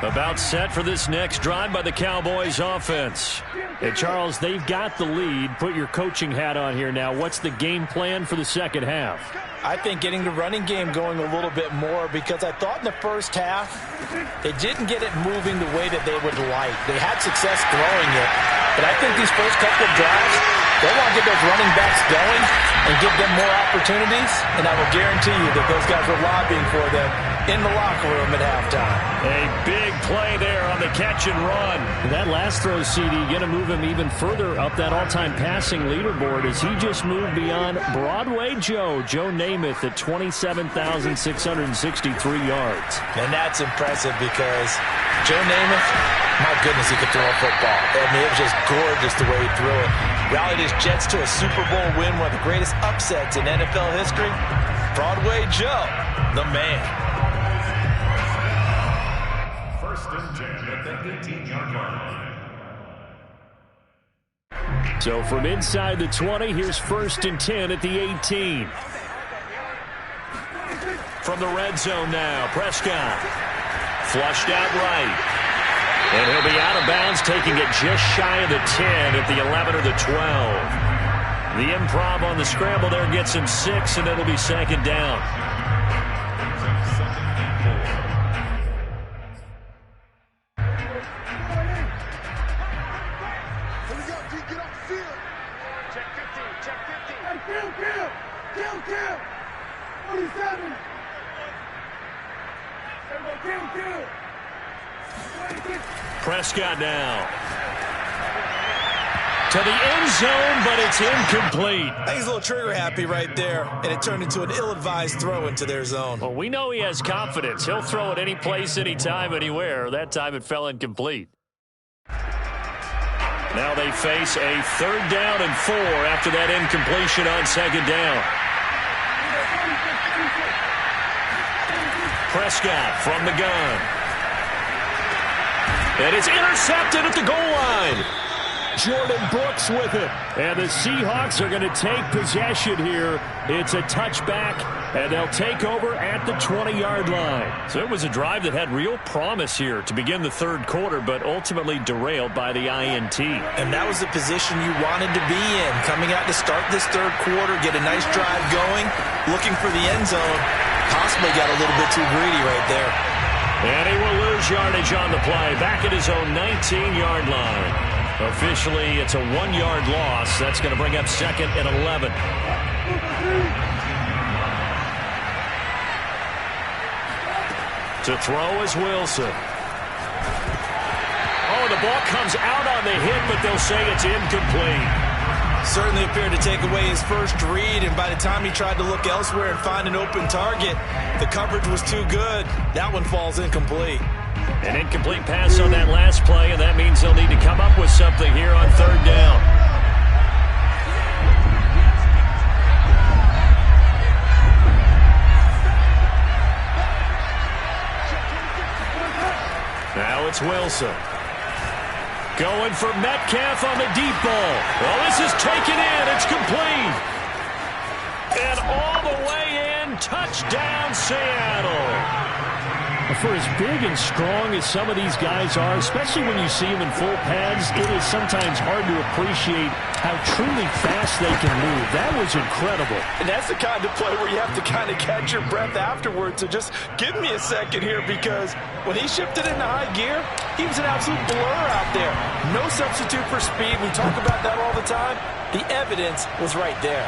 About set for this next drive by the Cowboys offense. Hey, Charles, they've got the lead. Put your coaching hat on here now. What's the game plan for the second half? I think getting the running game going a little bit more, because I thought in the first half they didn't get it moving the way that they would like. They had success throwing it, but I think these first couple of drives, they want to get those running backs going and give them more opportunities, and I will guarantee you that those guys were lobbying for them in the locker room at halftime. A big play there on the catch and run. That last throw, CD, going to move him even further up that all-time passing leaderboard as he just moved beyond Broadway Joe Namath at 27,663 yards. And that's impressive because Joe Namath, my goodness, he could throw a football. I mean, it was just gorgeous the way he threw it. Rallied his Jets to a Super Bowl win, one of the greatest upsets in NFL history. Broadway Joe, the man. First and 10 at the 18-yard line. So from inside the 20, here's first and 10 at the 18. From the red zone now, Prescott. Flushed out right. And he'll be out of bounds, taking it just shy of the 10 at the 11 or the 12. The improv on the scramble there gets him 6, and it'll be second down. Prescott now to the end zone, but it's incomplete. I think he's a little trigger happy right there, and it turned into an ill-advised throw into their zone. Well, we know he has confidence. He'll throw it any place, anytime, anywhere. That time it fell incomplete. Now they face a 3rd down and 4 after that incompletion on 2nd down. Prescott from the gun. And it's intercepted at the goal line. Jordan Brooks with it. And the Seahawks are going to take possession here. It's a touchback, and they'll take over at the 20-yard line. So it was a drive that had real promise here to begin the 3rd quarter, but ultimately derailed by the INT. And that was the position you wanted to be in. Coming out to start this 3rd quarter, get a nice drive going, looking for the end zone. Possibly got a little bit too greedy right there. And he will lose yardage on the play, back at his own 19-yard line. Officially, it's a 1-yard loss. That's going to bring up 2nd and 11. To throw is Wilson. Oh, the ball comes out on the hit, but they'll say it's incomplete. Certainly appeared to take away his first read, and by the time he tried to look elsewhere and find an open target, the coverage was too good. That one falls incomplete. An incomplete pass on that last play, and that means they'll need to come up with something here on 3rd down. Now it's Wilson. Going for Metcalf on the deep ball. Well, this is taken in. It's complete. And all the way in. Touchdown, Seattle. For as big and strong as some of these guys are, especially when you see them in full pads, it is sometimes hard to appreciate how truly fast they can move. That was incredible. And that's the kind of play where you have to kind of catch your breath afterwards. So just give me a second here, because when he shifted into high gear, he was an absolute blur out there. No substitute for speed. We talk about that all the time. The evidence was right there.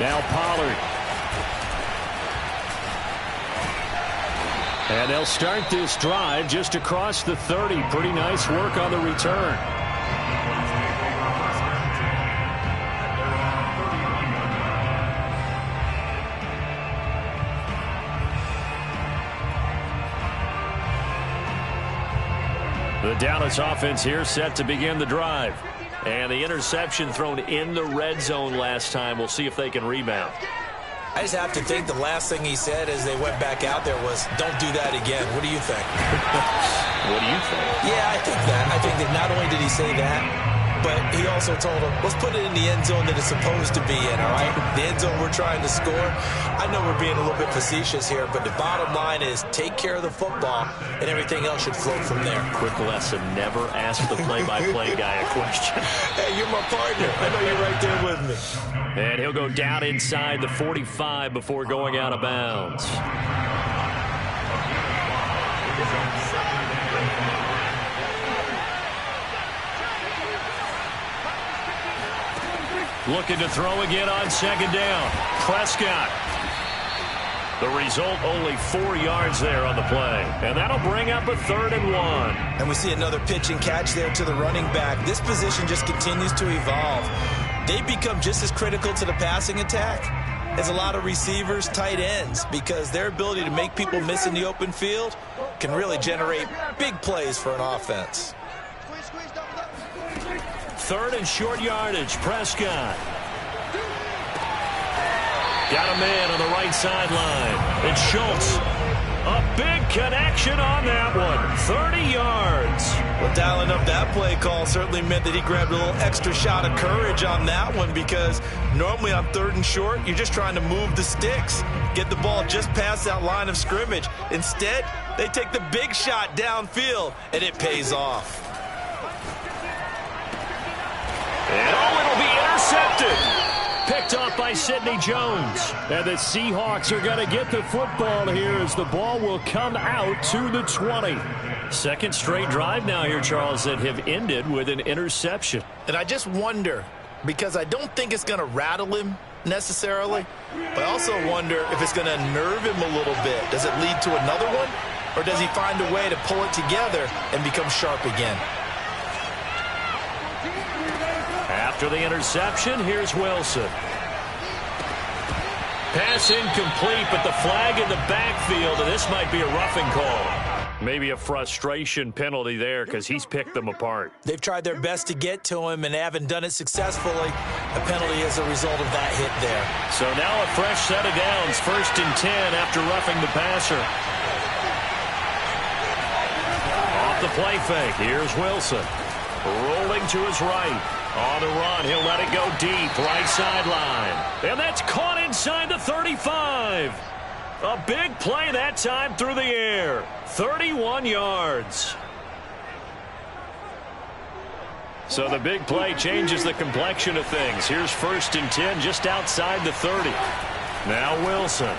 Now Pollard. And they'll start this drive just across the 30. Pretty nice work on the return. The Dallas offense here set to begin the drive. And the interception thrown in the red zone last time. We'll see if they can rebound. I just have to think the last thing he said as they went back out there was, don't do that again. What do you think? What do you think? Yeah, I think that. I think that not only did he say that, but he also told him, let's put it in the end zone that it's supposed to be in, all right? The end zone we're trying to score. I know we're being a little bit facetious here, but the bottom line is take care of the football, and everything else should flow from there. Quick lesson, never ask the play-by-play guy a question. Hey, you're my partner. I know you're right there with me. And he'll go down inside the 45 before going out of bounds. Looking to throw again on second down. Prescott. The result, only 4 yards there on the play. And that'll bring up a 3rd and 1. And we see another pitch and catch there to the running back. This position just continues to evolve. They become just as critical to the passing attack as a lot of receivers, tight ends, because their ability to make people miss in the open field can really generate big plays for an offense. 3rd and short yardage. Prescott. Got a man on the right sideline. It's Schultz. A big connection on that one. 30 yards. Well, dialing up that play call certainly meant that he grabbed a little extra shot of courage on that one, because normally on 3rd and short, you're just trying to move the sticks, get the ball just past that line of scrimmage. Instead, they take the big shot downfield, and it pays off. And it'll be intercepted. Picked off by Sidney Jones. And the Seahawks are going to get the football here as the ball will come out to the 20. Second straight drive now here, Charles, that have ended with an interception. And I just wonder, because I don't think it's going to rattle him necessarily, but I also wonder if it's going to nerve him a little bit. Does it lead to another one? Or does he find a way to pull it together and become sharp again? After the interception, here's Wilson. Pass incomplete, but the flag in the backfield, and this might be a roughing call. Maybe a frustration penalty there because he's picked them apart. They've tried their best to get to him and haven't done it successfully. A penalty as a result of that hit there. So now a fresh set of downs, 1st and 10 after roughing the passer. Off the play fake, here's Wilson. Rolling to his right. On the run, he'll let it go deep, right sideline. And that's caught inside the 35. A big play that time through the air. 31 yards. So the big play changes the complexion of things. Here's 1st and 10 just outside the 30. Now Wilson.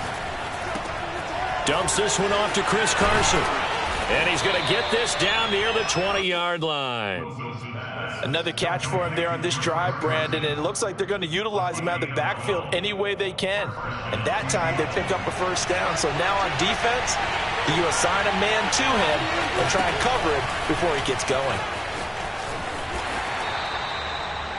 Dumps this one off to Chris Carson. And he's going to get this down near the 20-yard line. Another catch for him there on this drive, Brandon, and it looks like they're going to utilize him out of the backfield any way they can. And that time they pick up a 1st down. So now on defense, you assign a man to him and try and cover him before he gets going.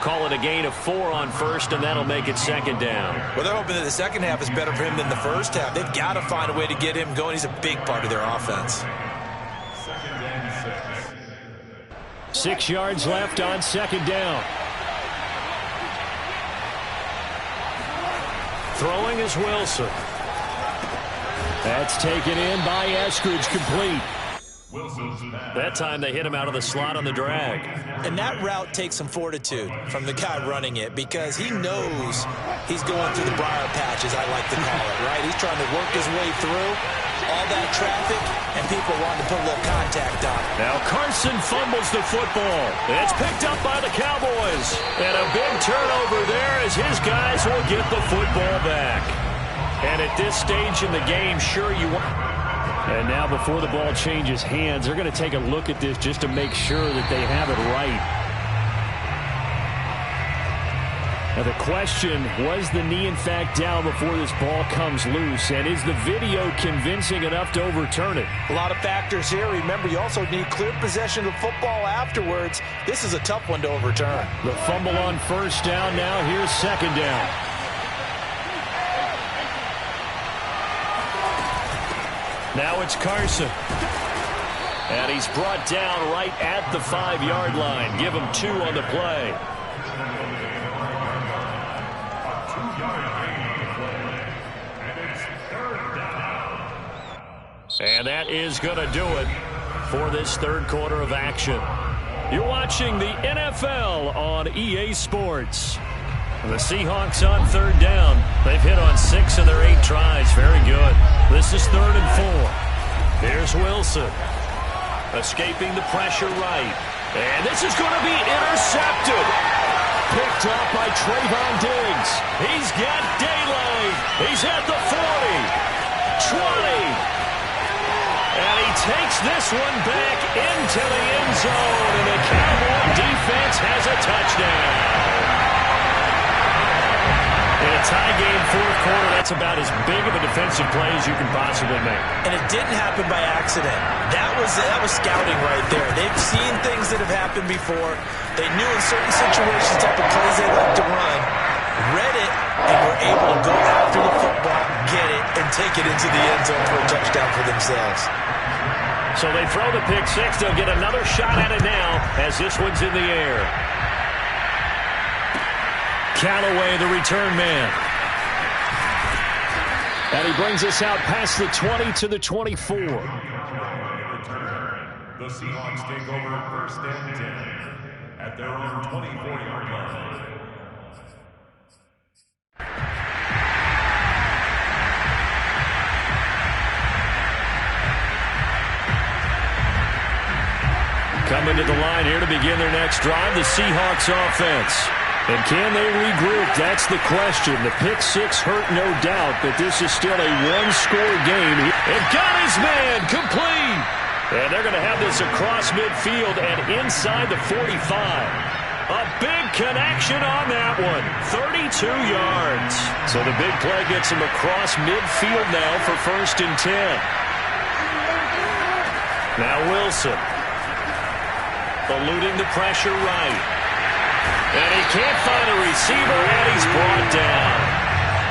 Call it a gain of 4 on 1st, and that'll make it 2nd down. Well, they're hoping that the second half is better for him than the first half. They've got to find a way to get him going. He's a big part of their offense. 6 yards left on 2nd down. Throwing is Wilson. That's taken in by Eskridge, complete. That time they hit him out of the slot on the drag. And that route takes some fortitude from the guy running it, because he knows he's going through the briar patch, as I like to call it, right? He's trying to work his way through. all that traffic, and people wanted to put a little contact on it. Now Carson fumbles the football. It's picked up by the Cowboys. And a big turnover there as his guys will get the football back. And at this stage in the game, sure you want... And now before the ball changes hands, they're going to take a look at this just to make sure that they have it right. Now the question, was the knee in fact down before this ball comes loose? And is the video convincing enough to overturn it? A lot of factors here. Remember, you also need clear possession of the football afterwards. This is a tough one to overturn. The fumble on first down. Now here's second down. Now it's Carson. And he's brought down right at the 5-yard line. Give him 2 on the play. And that is going to do it for this third quarter of action. You're watching the NFL on EA Sports. The Seahawks on third down. They've hit on 6 of their 8 tries. Very good. This is 3rd and 4. Here's Wilson. Escaping the pressure right. And this is going to be intercepted. Picked up by Trayvon Diggs. He's got daylight. He's at the 40. 20. And he takes this one back into the end zone. And the Cowboy defense has a touchdown. In a tie game, fourth quarter, that's about as big of a defensive play as you can possibly make. And it didn't happen by accident. That was scouting right there. They've seen things that have happened before. They knew in certain situations type of plays they like to run, read it, and were able to go after the football, get it, and take it into the end zone for a touchdown for themselves. So they throw the pick six. They'll get another shot at it now as this one's in the air. Callaway, the return man. And he brings us out past the 20 to the 24. The Seahawks take over 1st and 10 at their own 24-yard line. Coming to the line here to begin their next drive, the Seahawks offense. And can they regroup? That's the question. The pick six hurt, no doubt, but this is still a one-score game. And got his man complete. And they're going to have this across midfield and inside the 45. A big connection on that one. 32 yards. So the big play gets him across midfield now for 1st and 10. Now Wilson. Eluding the pressure right. And he can't find a receiver, and he's brought down.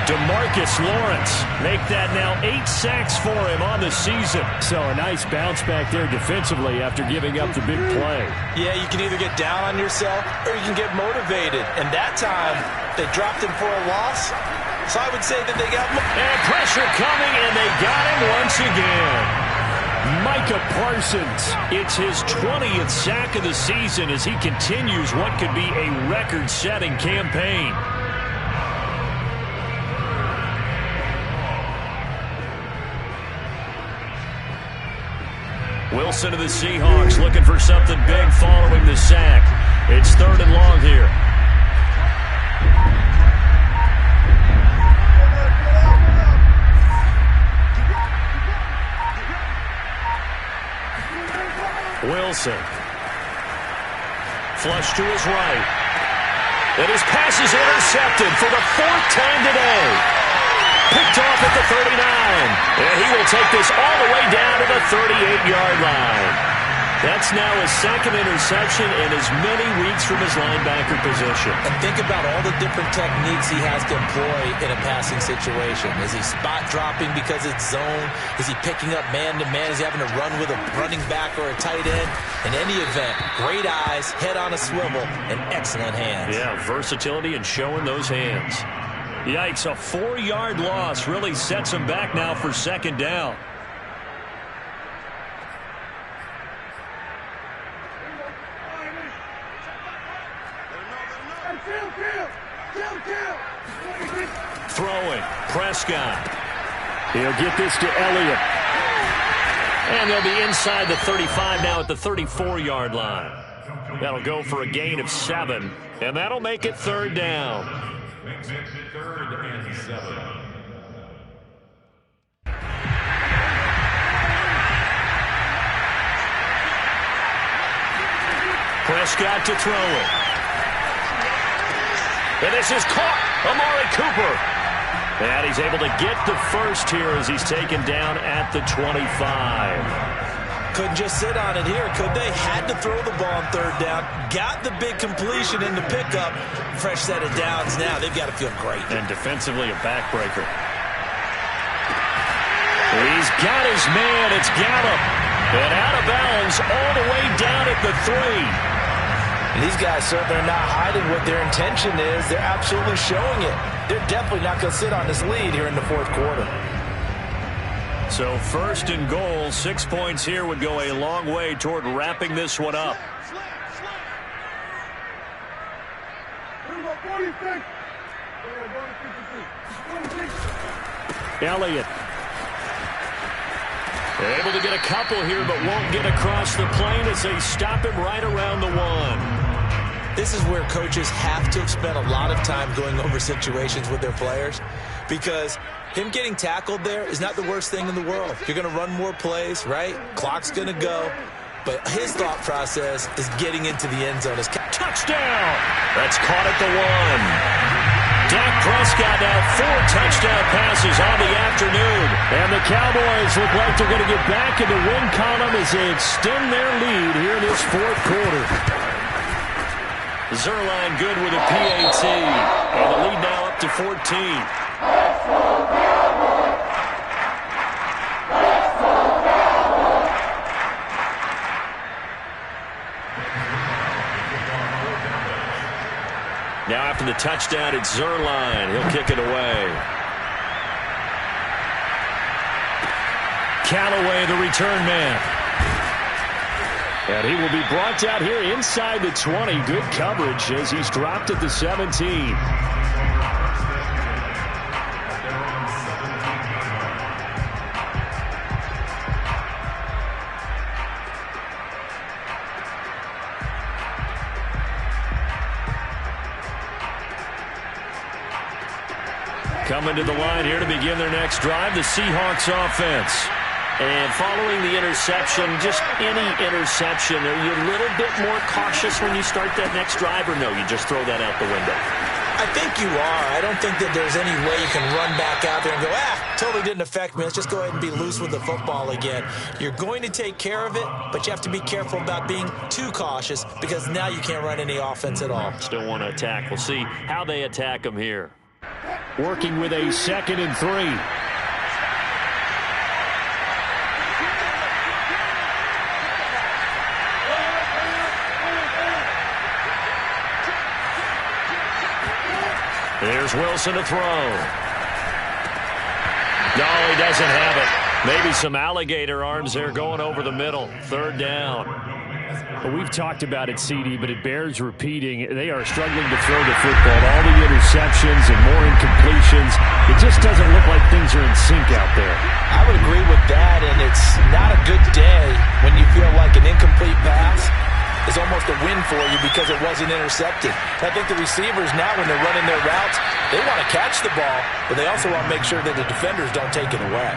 DeMarcus Lawrence make that now 8 sacks for him on the season. So a nice bounce back there defensively after giving up the big play. Yeah, you can either get down on yourself or you can get motivated. And that time, they dropped him for a loss. So I would say that they got... And pressure coming, and they got him once again. Micah Parsons, it's his 20th sack of the season as he continues what could be a record-setting campaign. Wilson of the Seahawks looking for something big following the sack. It's 3rd and long here. Wilson. Flush to his right. And his pass is intercepted for the 4th time today. Picked off at the 39. And he will take this all the way down to the 38-yard line. That's now his 2nd interception in as many weeks from his linebacker position. And think about all the different techniques he has to employ in a passing situation. Is he spot dropping because it's zone? Is he picking up man-to-man? Is he having to run with a running back or a tight end? In any event, great eyes, head on a swivel, and excellent hands. Yeah, versatility and showing those hands. Yikes, a 4-yard loss really sets him back now for 2nd down. Throwing, Prescott. He'll get this to Elliott. And they'll be inside the 35 now at the 34-yard line. That'll go for a gain of 7, and that'll make it 3rd down. Makes it 3rd and 7. Prescott to throw it. And this is caught. Amari Cooper. And he's able to get the first here as he's taken down at the 25. Couldn't just sit on it here, could they? Had to throw the ball on 3rd down. Got the big completion in the pickup. Fresh set of downs now. They've got to feel great. And defensively a backbreaker. He's got his man. It's Gallup. And out of bounds all the way down at the 3. And these guys certainly are not hiding what their intention is. They're absolutely showing it. They're definitely not going to sit on this lead here in the 4th quarter. So 1st and goal, 6 points here would go a long way toward wrapping this one up. Elliott. They're able to get a couple here, but won't get across the plane as they stop him right around the 1. This is where coaches have to have spent a lot of time going over situations with their players, because him getting tackled there is not the worst thing in the world. You're going to run more plays, right? Clock's going to go. But his thought process is getting into the end zone. Touchdown! That's caught at the 1. Dak Prescott now 4 touchdown passes on the afternoon. And the Cowboys look like they're going to get back in the win column as they extend their lead here in this 4th quarter. Zuerlein good with a PAT. And the lead now up to 14. Now after the touchdown, it's Zuerlein. He'll kick it away. Callaway, the return man. And he will be brought down here inside the 20. Good coverage as he's dropped at the 17. Coming to the line here to begin their next drive, the Seahawks offense. And following the interception, just any interception, are you a little bit more cautious when you start that next drive, or no, you just throw that out the window? I think you are. I don't think that there's any way you can run back out there and go, totally didn't affect me. Let's just go ahead and be loose with the football again. You're going to take care of it, but you have to be careful about being too cautious, because now you can't run any offense at all. Still want to attack. We'll see how they attack them here. Working with a 2nd and 3. There's Wilson to throw. No, he doesn't have it. Maybe some alligator arms there going over the middle. 3rd down. Well, we've talked about it, CD, but it bears repeating. They are struggling to throw the football. All the interceptions and more incompletions. It just doesn't look like things are in sync out there. I would agree with that, and it's not a good day when you feel like an incomplete pass is almost a win for you because it wasn't intercepted. I think the receivers now, when they're running their routes, they want to catch the ball, but they also want to make sure that the defenders don't take it away.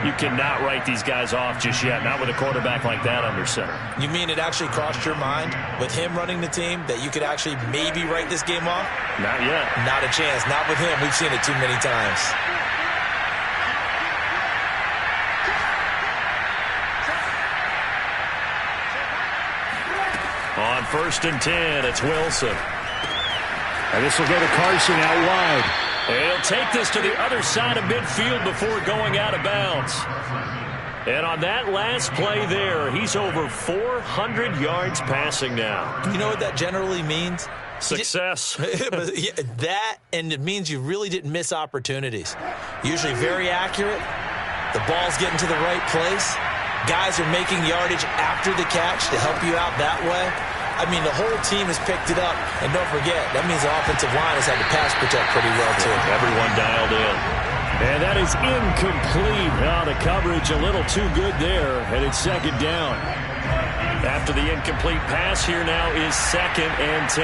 You cannot write these guys off just yet, not with a quarterback like that under center. You mean it actually crossed your mind with him running the team that you could actually maybe write this game off? Not yet. Not a chance. Not with him. We've seen it too many times. On 1st and 10, it's Wilson. And this will go to Carson out wide. He'll take this to the other side of midfield before going out of bounds. And on that last play there, he's over 400 yards passing now. You know what that generally means? Success. That, and it means you really didn't miss opportunities. Usually very accurate. The ball's getting to the right place. Guys are making yardage after the catch to help you out that way. I mean, the whole team has picked it up. And don't forget, that means the offensive line has had to pass protect pretty well, too. Everyone dialed in. And that is incomplete. Oh, the coverage a little too good there, and it's second down. After the incomplete pass, here now is 2nd and 10.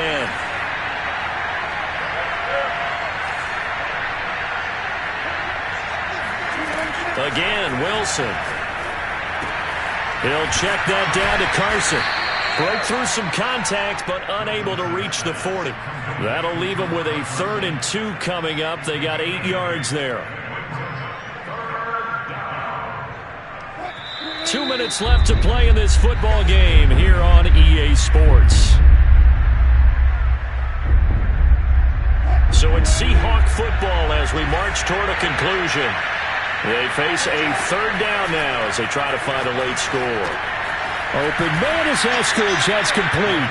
Again, Wilson. He'll check that down to Carson. Broke through some contact, but unable to reach the 40. That'll leave them with a 3rd and 2 coming up. They got 8 yards there. 2 minutes left to play in this football game here on EA Sports. So in Seahawk football, as we march toward a conclusion, they face a 3rd down now as they try to find a late score. Open man is Eskridge. That's complete.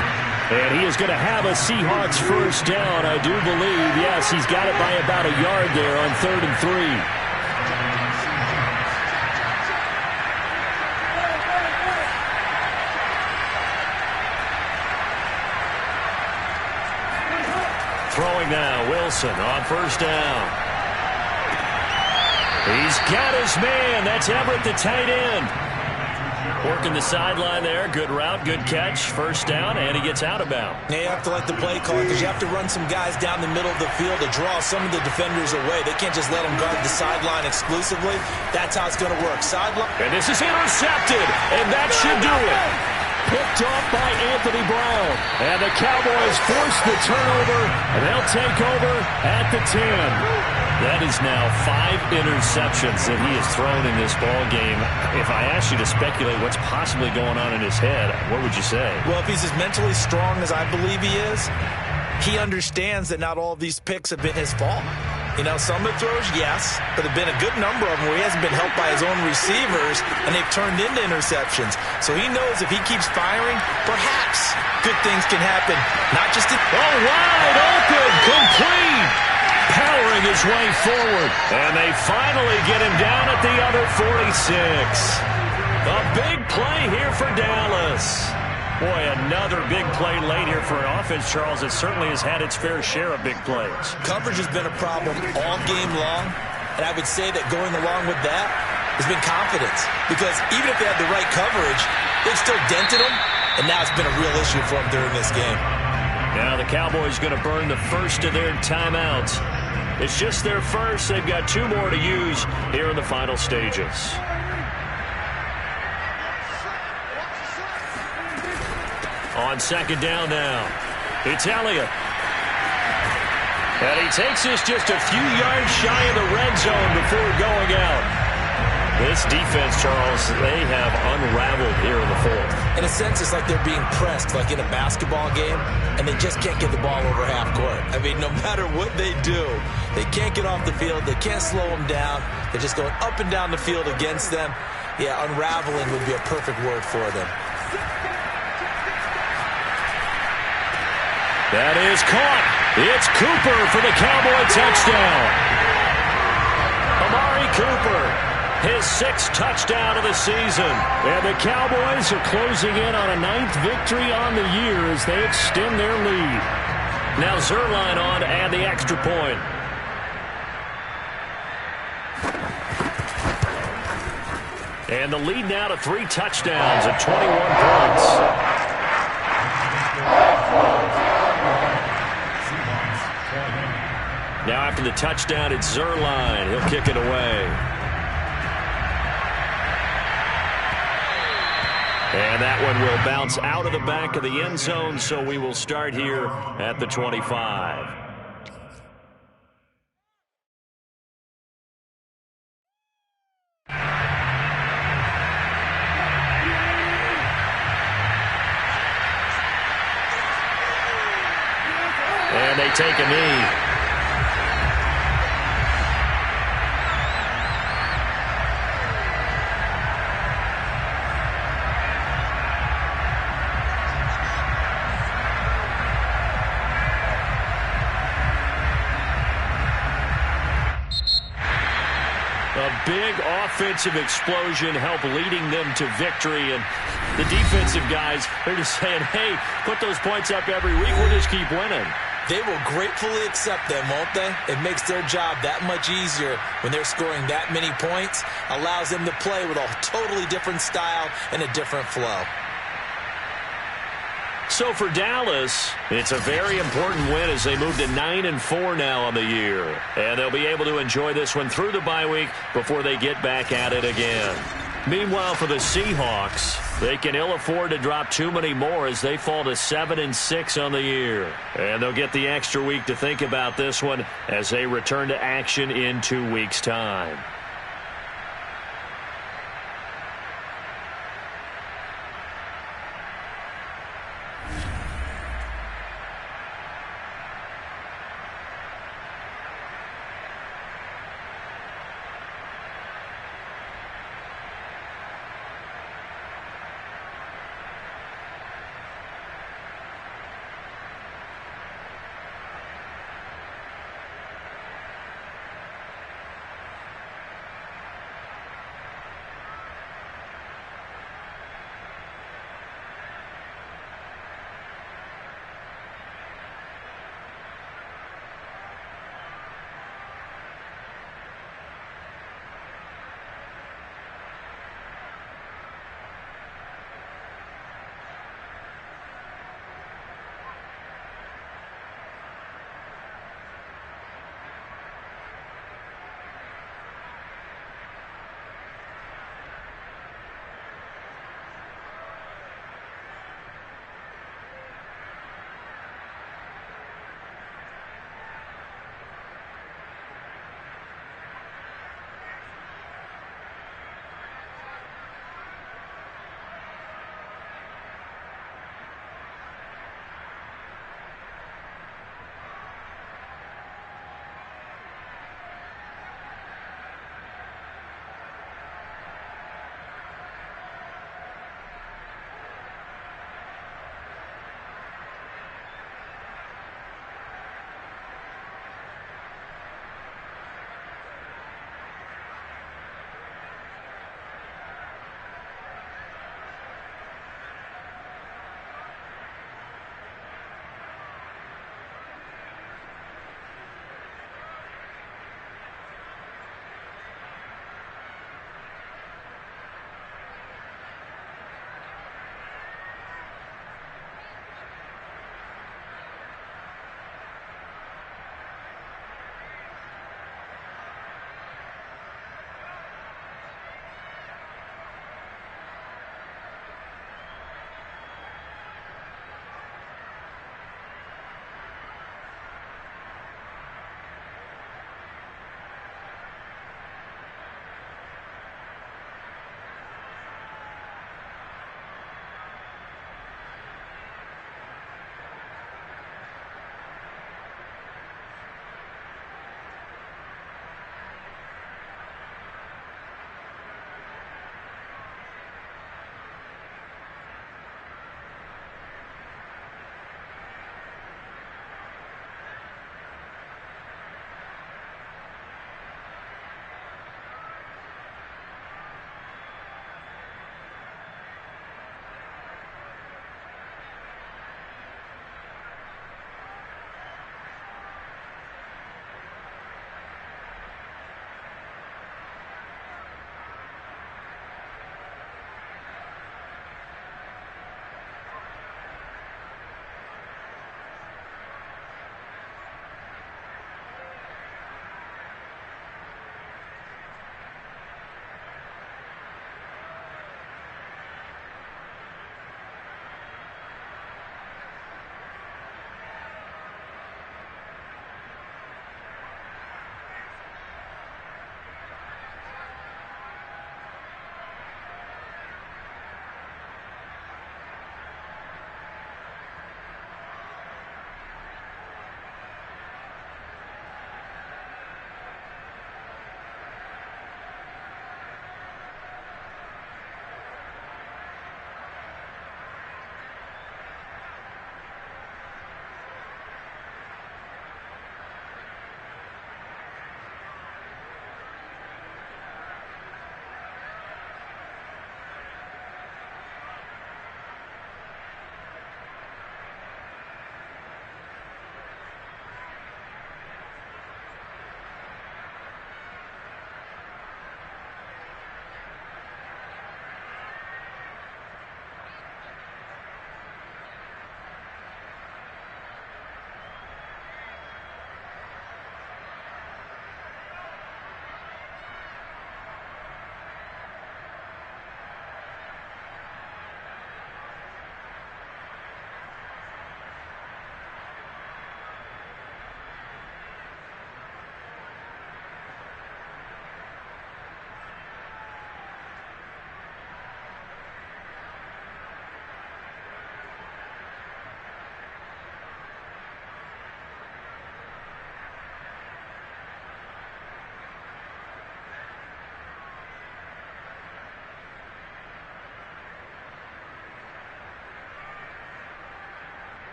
And he is going to have a Seahawks 1st down, I do believe. Yes, he's got it by about a yard there on 3rd and 3. Throwing now, Wilson on 1st down. He's got his man. That's Everett, the tight end. Working the sideline there. Good route, good catch. 1st down, and he gets out of bounds. Yeah, you have to like the play call because you have to run some guys down the middle of the field to draw some of the defenders away. They can't just let them guard the sideline exclusively. That's how it's going to work. Sideline. And this is intercepted, and that should do it. Picked off by Anthony Brown. And the Cowboys force the turnover, and they'll take over at the 10. That is now 5 interceptions that he has thrown in this ball game. If I asked you to speculate what's possibly going on in his head, what would you say? Well, if he's as mentally strong as I believe he is, he understands that not all of these picks have been his fault. You know, some of the throws, yes, but there have been a good number of them where he hasn't been helped by his own receivers, and they've turned into interceptions. So he knows if he keeps firing, perhaps good things can happen. Not just in wide open, complete. Powering his way forward. And they finally get him down at the other 46. A big play here for Dallas. Boy, another big play late here for an offense, Charles, that certainly has had its fair share of big plays. Coverage has been a problem all game long, and I would say that going along with that has been confidence. Because even if they had the right coverage, they've still dented them, and now it's been a real issue for them during this game. Now the Cowboys going to burn the first of their timeouts. It's just their first. They've got 2 more to use here in the final stages. On 2nd down now, it's Elliott. And he takes this just a few yards shy of the red zone before going out. This defense, Charles, they have unraveled here in the 4th. In a sense, it's like they're being pressed, like in a basketball game, and they just can't get the ball over half court. I mean, no matter what they do, they can't get off the field. They can't slow them down. They're just going up and down the field against them. Yeah, unraveling would be a perfect word for them. That is caught. It's Cooper for the Cowboy touchdown. Amari Cooper. His 6th touchdown of the season. And the Cowboys are closing in on a 9th victory on the year as they extend their lead. Now Zuerlein on to add the extra point. And the lead now to 3 touchdowns at 21 points. Now after the touchdown, it's Zuerlein. He'll kick it away. And that one will bounce out of the back of the end zone, so we will start here at the 25. And they take a knee. A big offensive explosion helped leading them to victory. And the defensive guys, they're just saying, hey, put those points up every week. We'll just keep winning. They will gratefully accept them, won't they? It makes their job that much easier when they're scoring that many points, allows them to play with a totally different style and a different flow. So for Dallas, it's a very important win as they move to 9-4 now on the year. And they'll be able to enjoy this one through the bye week before they get back at it again. Meanwhile, for the Seahawks, they can ill afford to drop too many more as they fall to 7-6 on the year. And they'll get the extra week to think about this one as they return to action in 2 weeks' time.